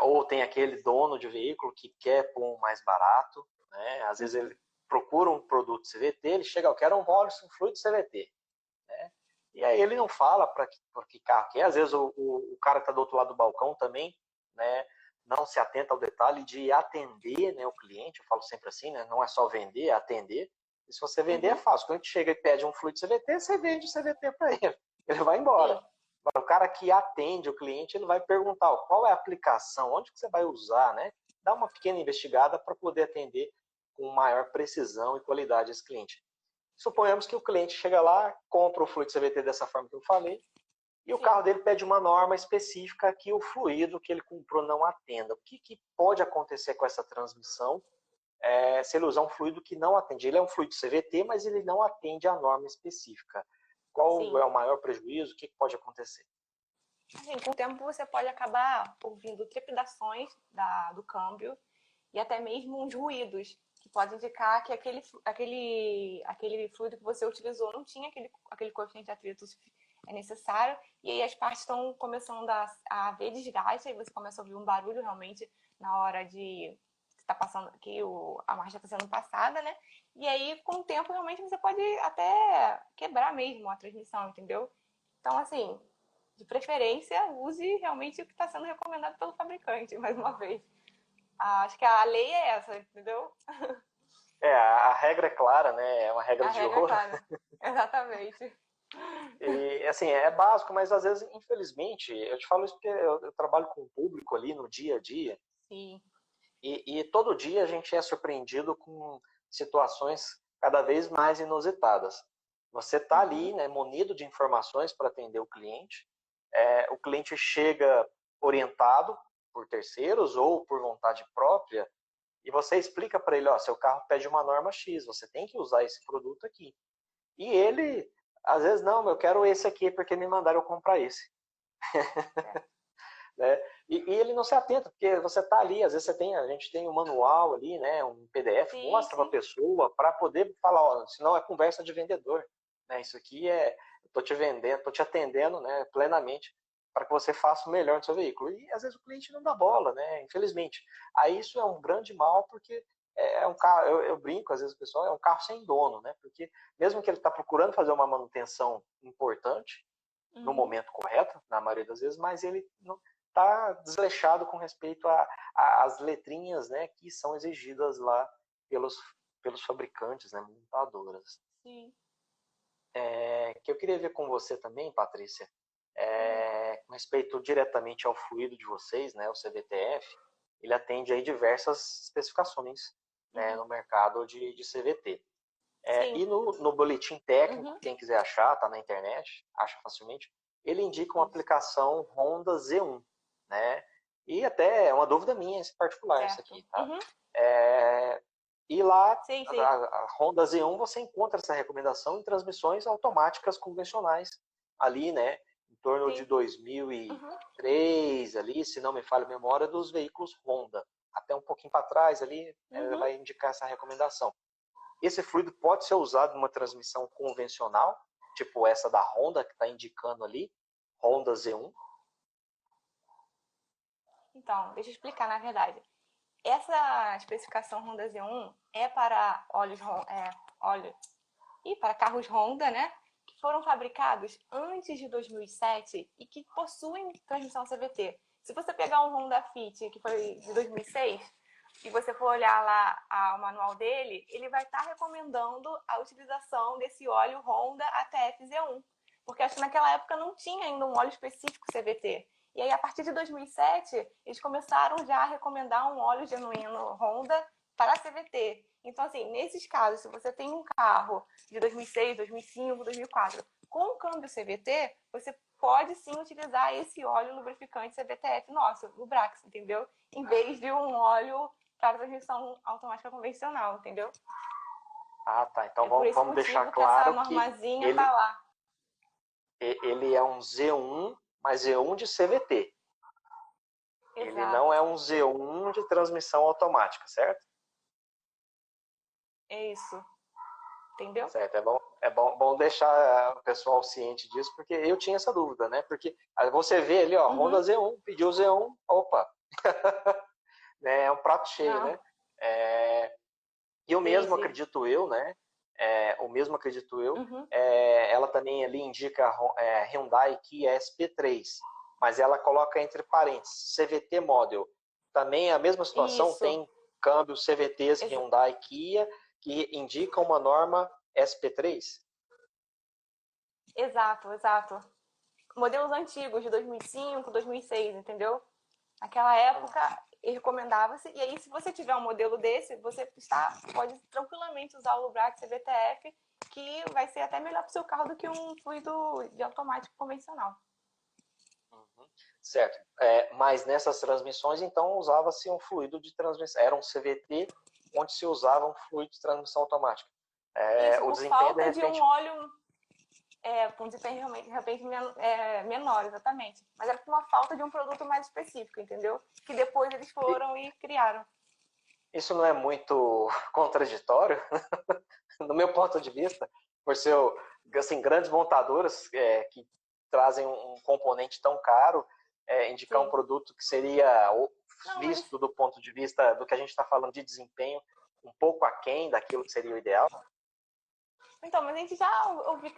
Ou tem aquele dono de veículo que quer pôr um mais barato, né? Às vezes ele procura um produto CVT, ele chega, eu quero um Rolls, um fluido CVT. Né? E aí ele não fala para que carro que é. Às vezes o cara que está do outro lado do balcão também, né, não se atenta ao detalhe de atender, né, o cliente. Eu falo sempre assim, né, não é só vender, é atender. E se você vender é fácil. Quando a gente chega e pede um fluido CVT, você vende o CVT para ele. Ele vai embora. Sim. O cara que atende o cliente, ele vai perguntar qual é a aplicação, onde que você vai usar, né? Dá uma pequena investigada para poder atender com maior precisão e qualidade esse cliente. Suponhamos que o cliente chega lá, compra o fluido CVT dessa forma que eu falei, e o Sim. carro dele pede uma norma específica que o fluido que ele comprou não atenda. O que pode acontecer com essa transmissão se ele usar um fluido que não atende? Ele é um fluido CVT, mas ele não atende à norma específica. Qual Sim. é o maior prejuízo? O que pode acontecer? Assim, com o tempo você pode acabar ouvindo trepidações do câmbio e até mesmo uns ruídos que podem indicar que aquele fluido que você utilizou não tinha aquele coeficiente de atrito necessário, e aí as partes estão começando a haver desgaste, aí você começa a ouvir um barulho realmente na hora de que tá passando, que a marcha está sendo passada, né? E aí, com o tempo, realmente você pode até quebrar mesmo a transmissão, entendeu? Então, assim, de preferência, use realmente o que está sendo recomendado pelo fabricante, mais uma vez. Acho que a lei é essa, entendeu? A regra é clara, né? É uma regra A de regra é ouro. clara. Exatamente. E, assim, é básico, mas às vezes, infelizmente, eu te falo isso porque eu trabalho com o público ali no dia a dia, Sim. e todo dia a gente é surpreendido com situações cada vez mais inusitadas. Você está ali, né, munido de informações para atender o cliente chega orientado por terceiros ou por vontade própria, e você explica para ele, ó, seu carro pede uma norma X, você tem que usar esse produto aqui. E ele, às vezes, não, eu quero esse aqui porque me mandaram eu comprar esse. Né? E ele não se atenta, porque você está ali, às vezes a gente tem um manual ali, né, um PDF, Sim, mostra para a sim. pessoa para poder falar, ó, senão é conversa de vendedor. Né? Isso aqui estou te vendendo, estou te atendendo, né, plenamente para que você faça o melhor no seu veículo. E às vezes o cliente não dá bola, né, infelizmente. Aí isso é um grande mal, porque é um carro, eu brinco, às vezes o pessoal, é um carro sem dono, né, porque mesmo que ele está procurando fazer uma manutenção importante, no momento correto, na maioria das vezes, mas ele não está desleixado com respeito às letrinhas, né, que são exigidas lá pelos pelos fabricantes, né, montadoras. Sim. Que eu queria ver com você também, Patrícia, Hum, com respeito diretamente ao fluido de vocês, né, o CVTF, ele atende aí diversas especificações, né, uhum. no mercado de CVT. Sim. E no boletim técnico, Uhum. quem quiser achar, tá na internet, acha facilmente, ele indica uma Isso. aplicação Honda Z1, né? E até é uma dúvida minha, esse particular, isso Certo. aqui, tá? Uhum. E lá, Sim, sim. a Honda Z1, você encontra essa recomendação em transmissões automáticas convencionais, ali, né? Em torno de Sim. Uhum. 2003, ali, se não me falha a memória, dos veículos Honda. Até um pouquinho para trás ali, ela Uhum. vai indicar essa recomendação. Esse fluido pode ser usado numa transmissão convencional, tipo essa da Honda, que está indicando ali, Honda Z1. Então, deixa eu explicar, na verdade. Essa especificação Honda Z1 é para óleo e para carros Honda, né? Que foram fabricados antes de 2007 e que possuem transmissão CVT. Se você pegar um Honda Fit que foi de 2006 e você for olhar lá o manual dele, ele vai estar recomendando a utilização desse óleo Honda ATF Z1, porque acho que naquela época não tinha ainda um óleo específico CVT. E aí, a partir de 2007, eles começaram já a recomendar um óleo genuíno Honda para CVT. Então, assim, nesses casos, se você tem um carro de 2006, 2005, 2004 com câmbio CVT, você pode sim utilizar esse óleo lubrificante CVTF nosso, o Brax, entendeu? Em vez de um óleo para transmissão automática convencional, entendeu? Ah, tá. Então É por esse vamos deixar motivo que essa claro que normazinha ele, tá lá. ele é um Z1, mas Z1 de CVT. Ele não Exato. é um Z1 de transmissão automática, certo? É isso. Entendeu? Certo, bom deixar o pessoal ciente disso, porque eu tinha essa dúvida, né? Porque você vê ali, ó, Honda Uhum. Z1, pediu Z1, opa, né? É um prato cheio, Não. né? É, e o Sim, mesmo sim. acredito eu, né? O mesmo acredito eu, Uhum. ela também ali indica Hyundai Kia SP3, mas ela coloca entre parênteses CVT Model. Também é a mesma situação, Isso. tem câmbios CVTs Ex Hyundai Kia que indicam uma norma SP3? exato, exato. Modelos antigos de 2005, 2006, entendeu? Naquela época recomendava-se. E aí, se você tiver um modelo desse, pode tranquilamente usar o Lubrax CVTF, que vai ser até melhor para o seu carro do que um fluido de automático convencional. Uhum. Certo. Mas nessas transmissões, então, usava-se um fluido de transmissão. Era um CVT onde se usava um fluido de transmissão automática. Isso, O por desempenho, de falta de um repente, óleo com desempenho realmente, de repente menor, exatamente. Mas era por uma falta de um produto mais específico, entendeu? Que depois eles foram e criaram. isso não é muito contraditório, no meu ponto de vista, por ser, assim, grandes montadoras que trazem um componente tão caro, indicar um Sim. produto que seria Não, mas visto do ponto de vista do que a gente está falando de desempenho, um pouco aquém daquilo que seria o ideal. então, mas a gente já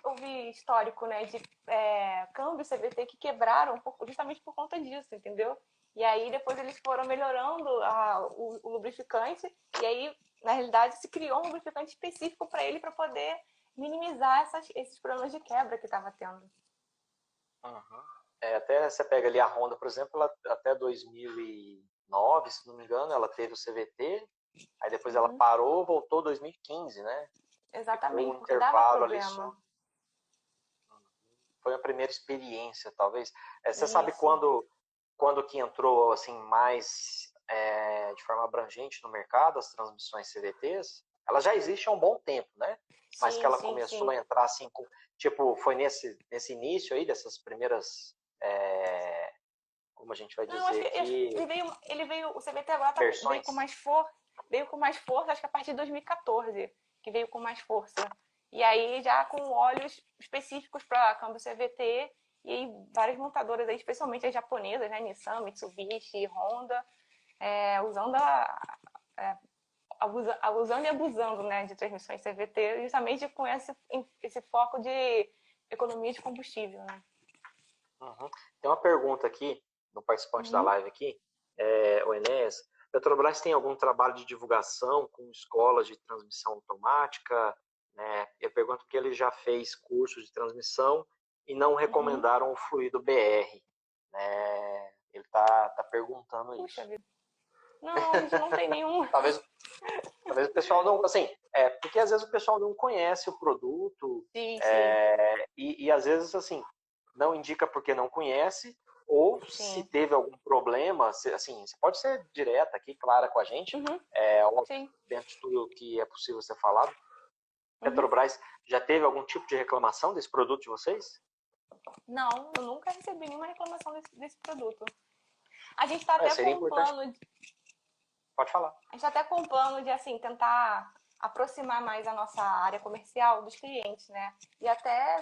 ouvi histórico, né, de câmbio CVT que quebraram justamente por conta disso, entendeu? E aí depois eles foram melhorando o lubrificante e aí, na realidade, se criou um lubrificante específico para ele para poder minimizar esses problemas de quebra que estava tendo. Uhum. Até você pega ali a Honda, por exemplo, ela, até 2009, se não me engano, ela teve o CVT, aí depois ela Uhum. parou, voltou 2015, né? Ficou Exatamente, um porque dava intervalo ali problema. só. Foi a primeira experiência, talvez. Você sabe Isso. quando que entrou assim mais de forma abrangente no mercado as transmissões CVTs? Ela já existe há um bom tempo, né? Mas que Sim, ela sim, começou sim. a entrar assim, tipo, foi nesse início aí dessas primeiras, como a gente vai Não, acho dizer que aqui, ele veio, o CVT agora versões. veio com mais força, acho que a partir de 2014, que veio com mais força. E aí já com óleos específicos para câmbio CVT, e aí várias montadoras aí, especialmente as japonesas, né, Nissan, Mitsubishi, Honda, usando usando e abusando, né, de transmissões CVT, justamente com esse foco de economia de combustível, né? Uhum. Tem uma pergunta aqui, no participante da Uhum. live aqui, o Enéas. Petrobras tem algum trabalho de divulgação com escolas de transmissão automática? Né? Eu pergunto porque ele já fez cursos de transmissão e não recomendaram o fluido BR. Né? Ele tá perguntando Puxa isso. vida. Não, a gente não tem nenhum. Talvez o pessoal não, assim, porque às vezes o pessoal não conhece o produto. Sim, e às vezes, assim, não indica porque não conhece, ou se teve algum problema, assim, você pode ser direta aqui, clara com a gente, dentro de tudo que é possível ser falado. Petrobras já teve algum tipo de reclamação desse produto de vocês? Não, eu nunca recebi nenhuma reclamação desse produto. A gente está até com um plano. Pode falar. A gente está até com um plano de, assim, tentar aproximar mais a nossa área comercial dos clientes, né? E até,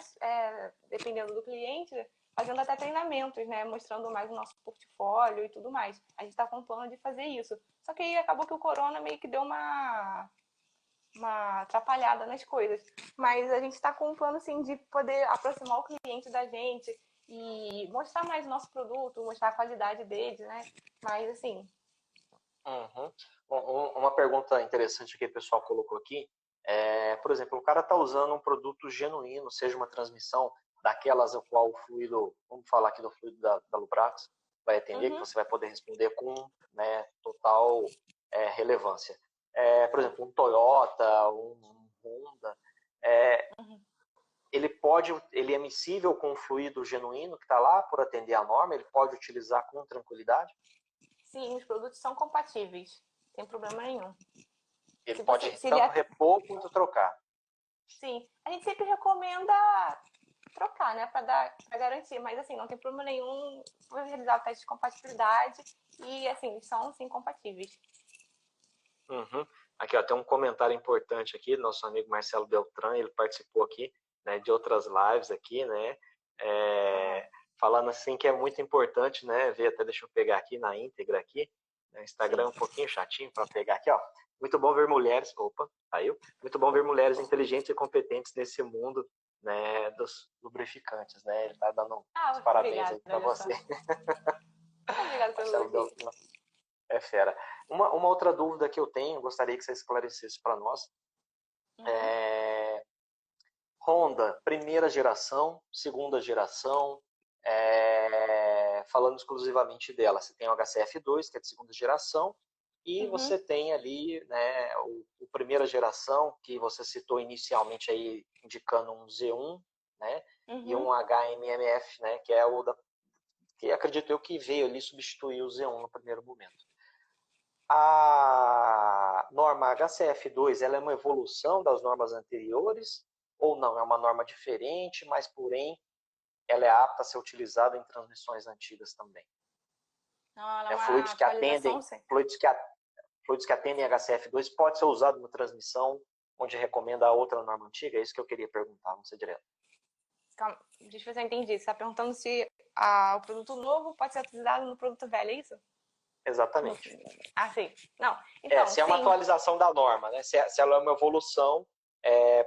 dependendo do cliente, fazendo até treinamentos, né? Mostrando mais o nosso portfólio e tudo mais. A gente está com um plano de fazer isso. Só que aí acabou que o corona meio que deu uma atrapalhada nas coisas. Mas a gente está com um plano, assim, de poder aproximar o cliente da gente e mostrar mais o nosso produto, mostrar a qualidade deles, né? Mas, assim... Uma pergunta interessante que o pessoal colocou aqui por exemplo, o cara está usando um produto genuíno, seja uma transmissão daquelas a qual o fluido, vamos falar aqui do fluido da Lubrax, vai atender, que você vai poder responder com, né, total relevância. Por exemplo, um Toyota, um Honda, ele é miscível com o fluido genuíno que está lá por atender a norma, ele pode utilizar com tranquilidade? Sim, os produtos são compatíveis, sem problema nenhum. Ele pode tanto repor quanto trocar. Sim, a gente sempre recomenda trocar, né, para garantir, mas assim, não tem problema nenhum realizar o teste de compatibilidade e assim, são sim compatíveis. Aqui, ó, tem um comentário importante aqui do nosso amigo Marcelo Beltrán, ele participou aqui, né, de outras lives aqui, né, falando assim que é muito importante, né, até deixa eu pegar aqui na íntegra aqui, né, Instagram um pouquinho chatinho para pegar aqui, ó. Muito bom ver mulheres, saiu. Muito bom ver mulheres inteligentes e competentes nesse mundo, né, dos lubrificantes, né? Ele tá dando os parabéns aí para você. Obrigada pelo elogio. É fera. Uma outra dúvida que eu tenho, gostaria que você esclarecesse para nós. Honda, primeira geração, segunda geração, falando exclusivamente dela, você tem o HCF2, que é de segunda geração, e você tem ali, né, o primeira geração, que você citou inicialmente aí, indicando um Z1, né, e um HMMF, né, que é o que acredito eu que veio ali substituir o Z1 no primeiro momento. A norma HCF2, ela é uma evolução das normas anteriores ou não? É uma norma diferente, mas porém ela é apta a ser utilizada em transmissões antigas também. Não, ela é uma fluidos que atendem HCF2 pode ser usado numa transmissão onde recomenda a outra norma antiga? É isso que eu queria perguntar, vamos ser direto. Calma, deixa eu ver se eu entendi. Você está perguntando se o produto novo pode ser utilizado no produto velho, é isso? Exatamente. Sim. Não, então, se é uma atualização da norma, né? Se ela é uma evolução,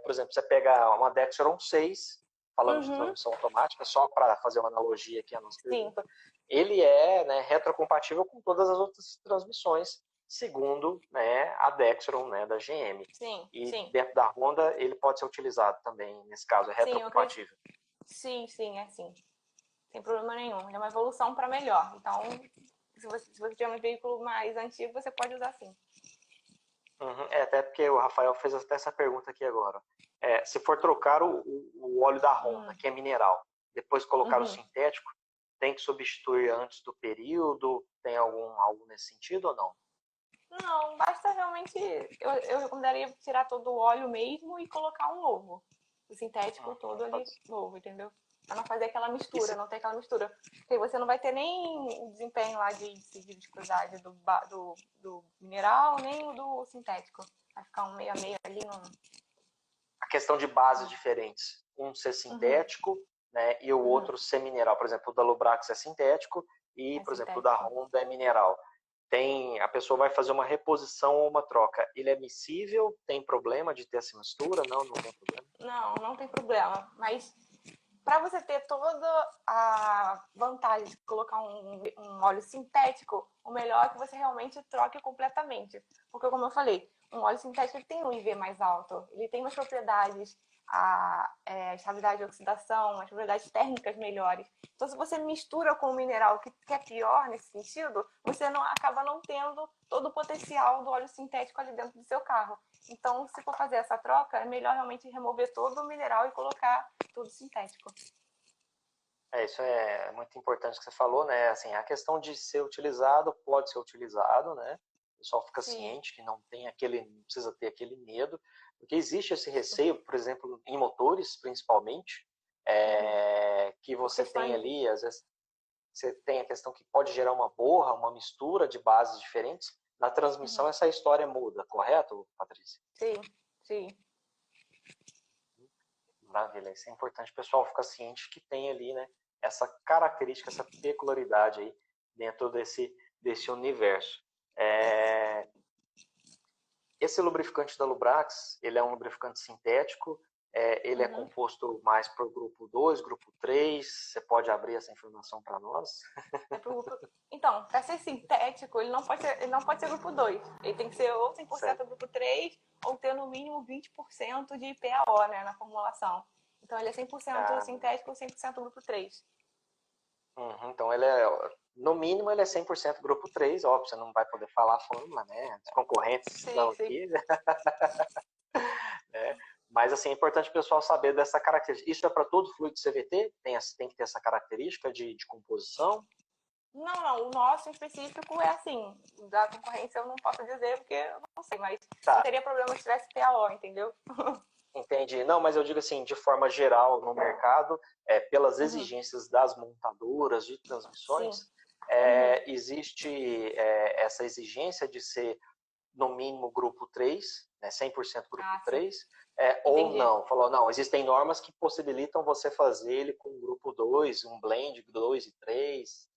por exemplo, você pega uma Dextron 6, falando de transmissão automática, só para fazer uma analogia aqui à nossa pergunta, ele é, né, retrocompatível com todas as outras transmissões, segundo, né, a Dextron, né, da GM. Dentro da Honda, ele pode ser utilizado também, nesse caso, é retrocompatível. Sim, é assim. Sem problema nenhum. Ele é uma evolução para melhor. Então, se você tiver um veículo mais antigo, você pode usar sim. Até porque o Rafael fez até essa pergunta aqui agora. Se for trocar o óleo da Honda, que é mineral, depois colocar o sintético, tem que substituir antes do período? Tem algo nesse sentido ou não? Não, basta realmente... Eu recomendaria tirar todo o óleo mesmo e colocar um novo. O sintético todo ali novo, entendeu? Pra não fazer aquela mistura, não ter aquela mistura. Porque você não vai ter nem o desempenho lá de viscosidade do mineral, nem o do sintético. Vai ficar um meio a meio ali. A questão de bases diferentes. Um ser sintético, né, e o outro ser mineral. Por exemplo, o da Lubrax é sintético e, por exemplo, o da Honda é mineral. A pessoa vai fazer uma reposição ou uma troca. Ele é miscível? Tem problema de ter essa mistura? Não tem problema. Não tem problema. Mas para você ter toda a vantagem de colocar um óleo sintético, o melhor é que você realmente troque completamente. Porque, como eu falei, um óleo sintético ele tem um IV mais alto, ele tem umas propriedades, estabilidade de oxidação, umas propriedades térmicas melhores. Então, se você mistura com um mineral que é pior nesse sentido, você acaba não tendo todo o potencial do óleo sintético ali dentro do seu carro. Então, se for fazer essa troca, é melhor realmente remover todo o mineral e colocar tudo sintético. Isso é muito importante que você falou, né? Assim, a questão de ser utilizado, pode ser utilizado, né? O pessoal fica Sim. ciente que não precisa ter aquele medo, porque existe esse receio, por exemplo, em motores, principalmente, que Por você tem questões. ali, às vezes, você tem a questão que pode gerar uma borra, uma mistura de bases diferentes. Na transmissão, essa história muda, correto, Patrícia? Sim, sim. Maravilha, isso é importante o pessoal ficar ciente que tem ali, né, essa característica, essa peculiaridade aí dentro desse universo. Esse lubrificante da Lubrax, ele é um lubrificante sintético, ele é composto mais por grupo 2, grupo 3, você pode abrir essa informação para nós? Então, para ser sintético, ele não pode ser grupo 2. Ele tem que ser ou 100% Certo. grupo 3 ou ter no mínimo 20% de PAO, né, na formulação. Então, ele é 100% sintético ou 100% grupo 3. Então, no mínimo, ele é 100% grupo 3, óbvio, você não vai poder falar a fórmula, né? Os concorrentes estão aqui, né? Mas, assim, é importante o pessoal saber dessa característica. Isso é para todo fluido CVT? Tem que ter essa característica de composição? Não, o nosso em específico é assim. Da concorrência eu não posso dizer porque eu não sei, mas não Tá, teria problema se tivesse PAO, entendeu? entendi. Não, mas eu digo assim, de forma geral, no mercado, pelas exigências das montadoras de Sim. transmissões, existe essa exigência de ser, no mínimo, grupo 3, né, 100% grupo Sim. 3, ou Entendi. não? Falou, não, existem normas que possibilitam você fazer ele com grupo 2, um blend 2 e 3.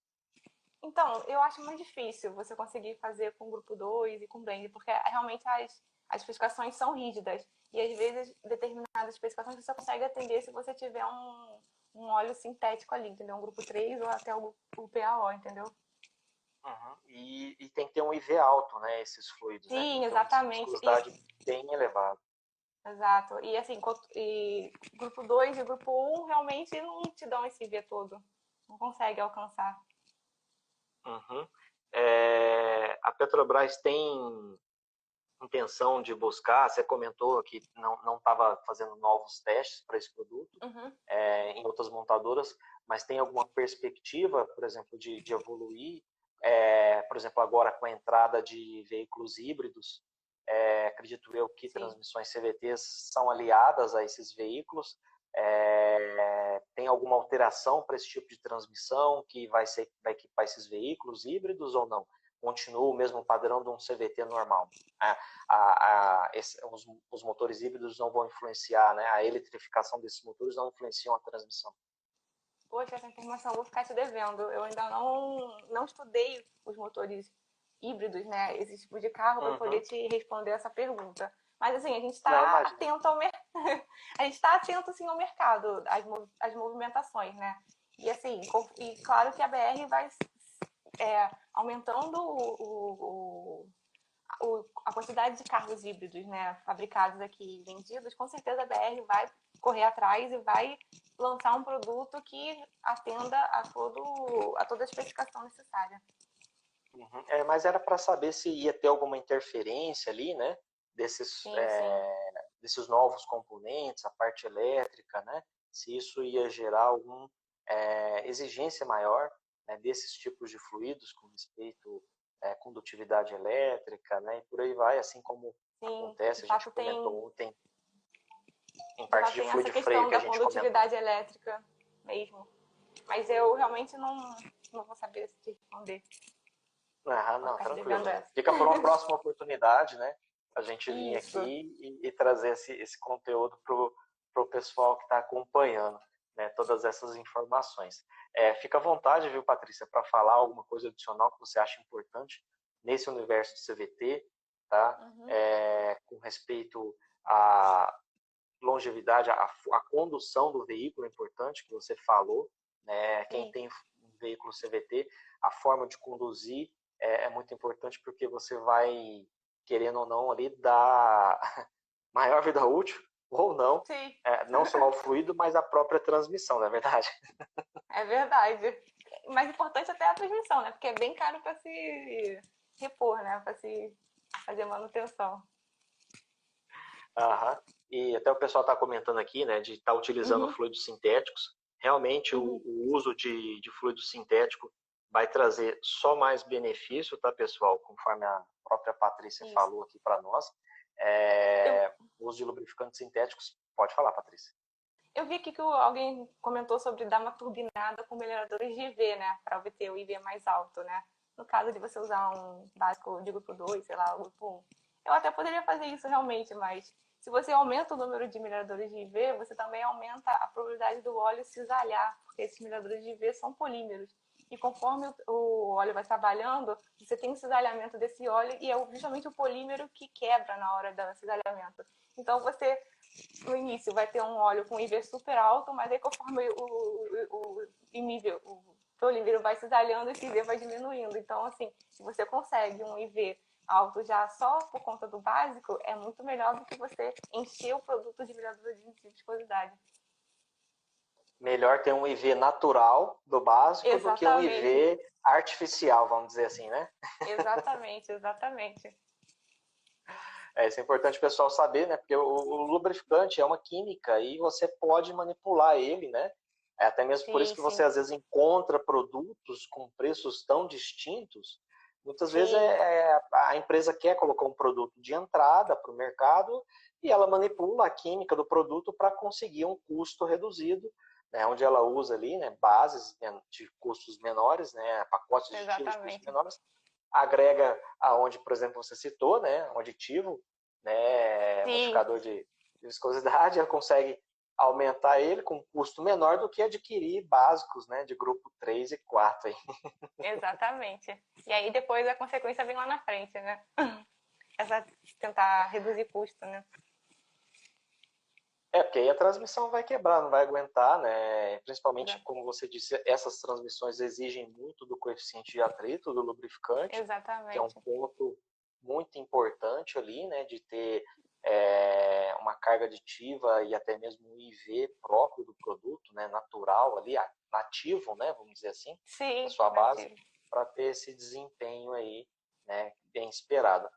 Então, eu acho muito difícil você conseguir fazer com grupo 2 e com blend, porque realmente as especificações são rígidas. E às vezes, determinadas especificações você consegue atender se você tiver um óleo sintético ali, entendeu? Um grupo 3 ou até o PAO, entendeu? E tem que ter um IV alto, né? Esses fluidos, né? Tem Sim, que ter um índice de exatamente. viscosidade bem elevado. Exato. E assim, grupo 2 e grupo um realmente não te dão esse V todo. Não consegue alcançar. Uhum. A Petrobras tem intenção de buscar, você comentou que não estava fazendo novos testes para esse produto em outras montadoras, mas tem alguma perspectiva, por exemplo, de evoluir, por exemplo, agora com a entrada de veículos híbridos, acredito eu que Sim. transmissões CVTs são aliadas a esses veículos. Tem alguma alteração para esse tipo de transmissão que vai equipar esses veículos híbridos ou não? Continua o mesmo padrão de um CVT normal. Os motores híbridos não vão influenciar, né? A eletrificação desses motores não influenciam a transmissão. Poxa, essa informação eu vou ficar te devendo. Eu ainda não estudei os motores híbridos, né? Esse tipo de carro para poder te responder essa pergunta. Mas assim, a gente está atento a gente está atento assim ao mercado, às movimentações, né? E assim, e claro que a BR vai aumentando a quantidade de carros híbridos, né, fabricados aqui, vendidos, com certeza a BR vai correr atrás e vai lançar um produto que atenda a toda a especificação necessária. Mas era para saber se ia ter alguma interferência ali, né? Desses, desses novos componentes, a parte elétrica, né? Se isso ia gerar alguma exigência maior, né, desses tipos de fluidos com respeito à condutividade elétrica, né? E por aí vai, assim como acontece, a gente comentou ontem, em parte de tem fluido essa de freio questão que a da gente comentou. condutividade elétrica mesmo. Mas eu realmente não vou saber te responder. Não, tranquilo. Fica por uma próxima oportunidade, né? A gente vir aqui e trazer esse conteúdo para o pessoal que está acompanhando, né, todas essas informações. Fica à vontade, viu, Patrícia, para falar alguma coisa adicional que você acha importante nesse universo do CVT, tá? Com respeito longevidade, a condução do veículo é importante, que você falou, né? Quem tem um veículo CVT, a forma de conduzir é muito importante, porque você vai, querendo ou não, ali dar maior vida útil, ou não, Sim. não só ao fluido, mas a própria transmissão, não é verdade? É verdade. Mais importante até a transmissão, né? Porque é bem caro para se repor, né? Para se fazer manutenção. Aham. E até o pessoal está comentando aqui, né, de estar utilizando fluidos sintéticos. Realmente, o uso de fluido sintético vai trazer só mais benefício, tá, pessoal? Conforme a própria Patrícia falou aqui para nós. O uso de lubrificantes sintéticos. Pode falar, Patrícia. Eu vi aqui que alguém comentou sobre dar uma turbinada com melhoradores de IV, né? Para obter o IV mais alto, né? No caso de você usar um básico de grupo 2, sei lá, grupo 1. Eu até poderia fazer isso realmente, mas se você aumenta o número de melhoradores de IV, você também aumenta a probabilidade do óleo cisalhar, porque esses melhoradores de IV são polímeros. E conforme o óleo vai trabalhando, você tem o cisalhamento desse óleo e é justamente o polímero que quebra na hora do cisalhamento. Então você, no início, vai ter um óleo com IV super alto, mas aí conforme o polímero vai cisalhando, esse IV vai diminuindo. Então, assim, se você consegue um IV alto já só por conta do básico, é muito melhor do que você encher o produto de melhorador de viscosidade. Melhor ter um IV natural do básico do que um IV artificial, vamos dizer assim, né? Exatamente, exatamente. Isso é importante o pessoal saber, né? Porque o lubrificante é uma química e você pode manipular ele, né? Até mesmo por isso que você às vezes encontra produtos com preços tão distintos. Muitas vezes a empresa quer colocar um produto de entrada para o mercado e ela manipula a química do produto para conseguir um custo reduzido, né? Onde ela usa ali, né, bases de custos menores, né, pacotes de estilos de custos menores, agrega aonde, por exemplo, você citou, né, um aditivo, né, modificador de viscosidade, ela consegue aumentar ele com um custo menor do que adquirir básicos, né, de grupo 3 e 4. Aí. Exatamente. E aí depois a consequência vem lá na frente, né? Essa tentar reduzir custo, né? Porque aí a transmissão vai quebrar, não vai aguentar, né? Principalmente, como você disse, essas transmissões exigem muito do coeficiente de atrito do lubrificante, que é um ponto muito importante ali, né? De ter uma carga aditiva e até mesmo um IV próprio do produto, né? Natural ali, nativo, né? Vamos dizer assim, da sua base, para ter esse desempenho aí, né? Bem esperado.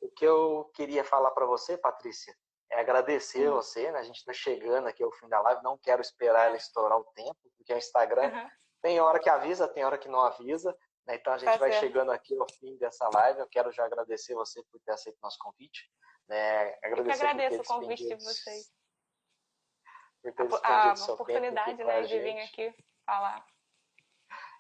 O que eu queria falar para você, Patrícia, é agradecer você, né? A gente está chegando aqui ao fim da live, não quero esperar ela estourar o tempo, porque o Instagram tem hora que avisa, tem hora que não avisa, né? Então a gente vai chegando aqui ao fim dessa live. Eu quero já agradecer você por ter aceito nosso convite, né? Eu que agradeço o convite de vocês. Por ter despendido seu oportunidade, tempo, né, de vir aqui falar.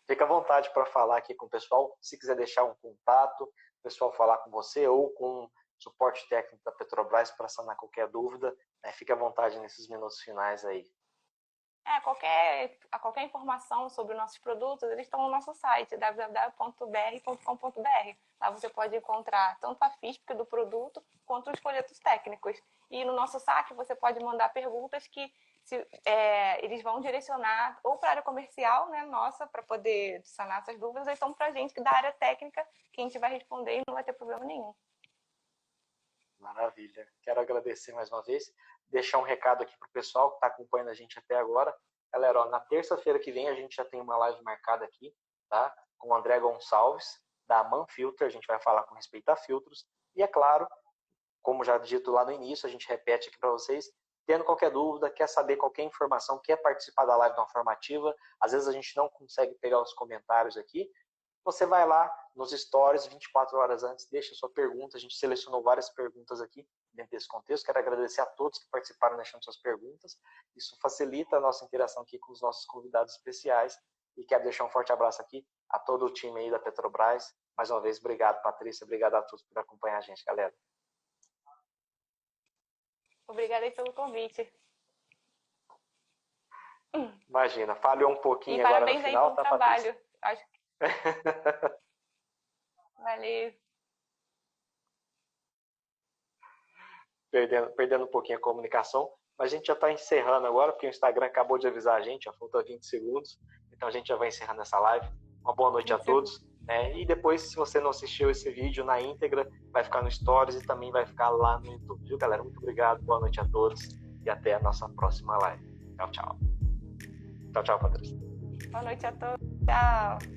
Fica à vontade para falar aqui com o pessoal. Se quiser deixar um contato, o pessoal falar com você ou com suporte técnico da Petrobras para sanar qualquer dúvida, né? Fique à vontade nesses minutos finais aí. Qualquer informação sobre os nossos produtos, eles estão no nosso site, www.br.com.br. Lá você pode encontrar tanto a física do produto quanto os folhetos técnicos. E no nosso saque você pode mandar perguntas que eles vão direcionar ou para a área comercial, né, nossa, para poder sanar essas dúvidas, ou então para a gente que da área técnica, que a gente vai responder e não vai ter problema nenhum. Maravilha. Quero agradecer mais uma vez. Deixar um recado aqui para o pessoal que está acompanhando a gente até agora. Galera, na terça-feira que vem a gente já tem uma live marcada aqui, tá? Com o André Gonçalves, da Manfilter. A gente vai falar com respeito a filtros. E é claro, como já dito lá no início, a gente repete aqui para vocês, tendo qualquer dúvida, quer saber qualquer informação, quer participar da live de uma formativa, às vezes a gente não consegue pegar os comentários aqui, você vai lá nos stories 24 horas antes, deixa sua pergunta. A gente selecionou várias perguntas aqui dentro desse contexto. Quero agradecer a todos que participaram deixando suas perguntas. Isso facilita a nossa interação aqui com os nossos convidados especiais. E quero deixar um forte abraço aqui a todo o time aí da Petrobras. Mais uma vez, obrigado, Patrícia. Obrigado a todos por acompanhar a gente, galera. Obrigada aí pelo convite. Imagina, falhou um pouquinho agora no final, tá, Patrícia? Acho que... Valeu. perdendo um pouquinho a comunicação, mas a gente já está encerrando agora, porque o Instagram acabou de avisar a gente, já falta 20 segundos, então a gente já vai encerrando essa live. Uma boa noite a todos, né? E depois, se você não assistiu esse vídeo na íntegra, vai ficar no Stories e também vai ficar lá no YouTube, viu, galera? Muito obrigado, boa noite a todos e até a nossa próxima live. Tchau, tchau. Tchau, tchau, Patrícia. Boa noite a todos. Tchau.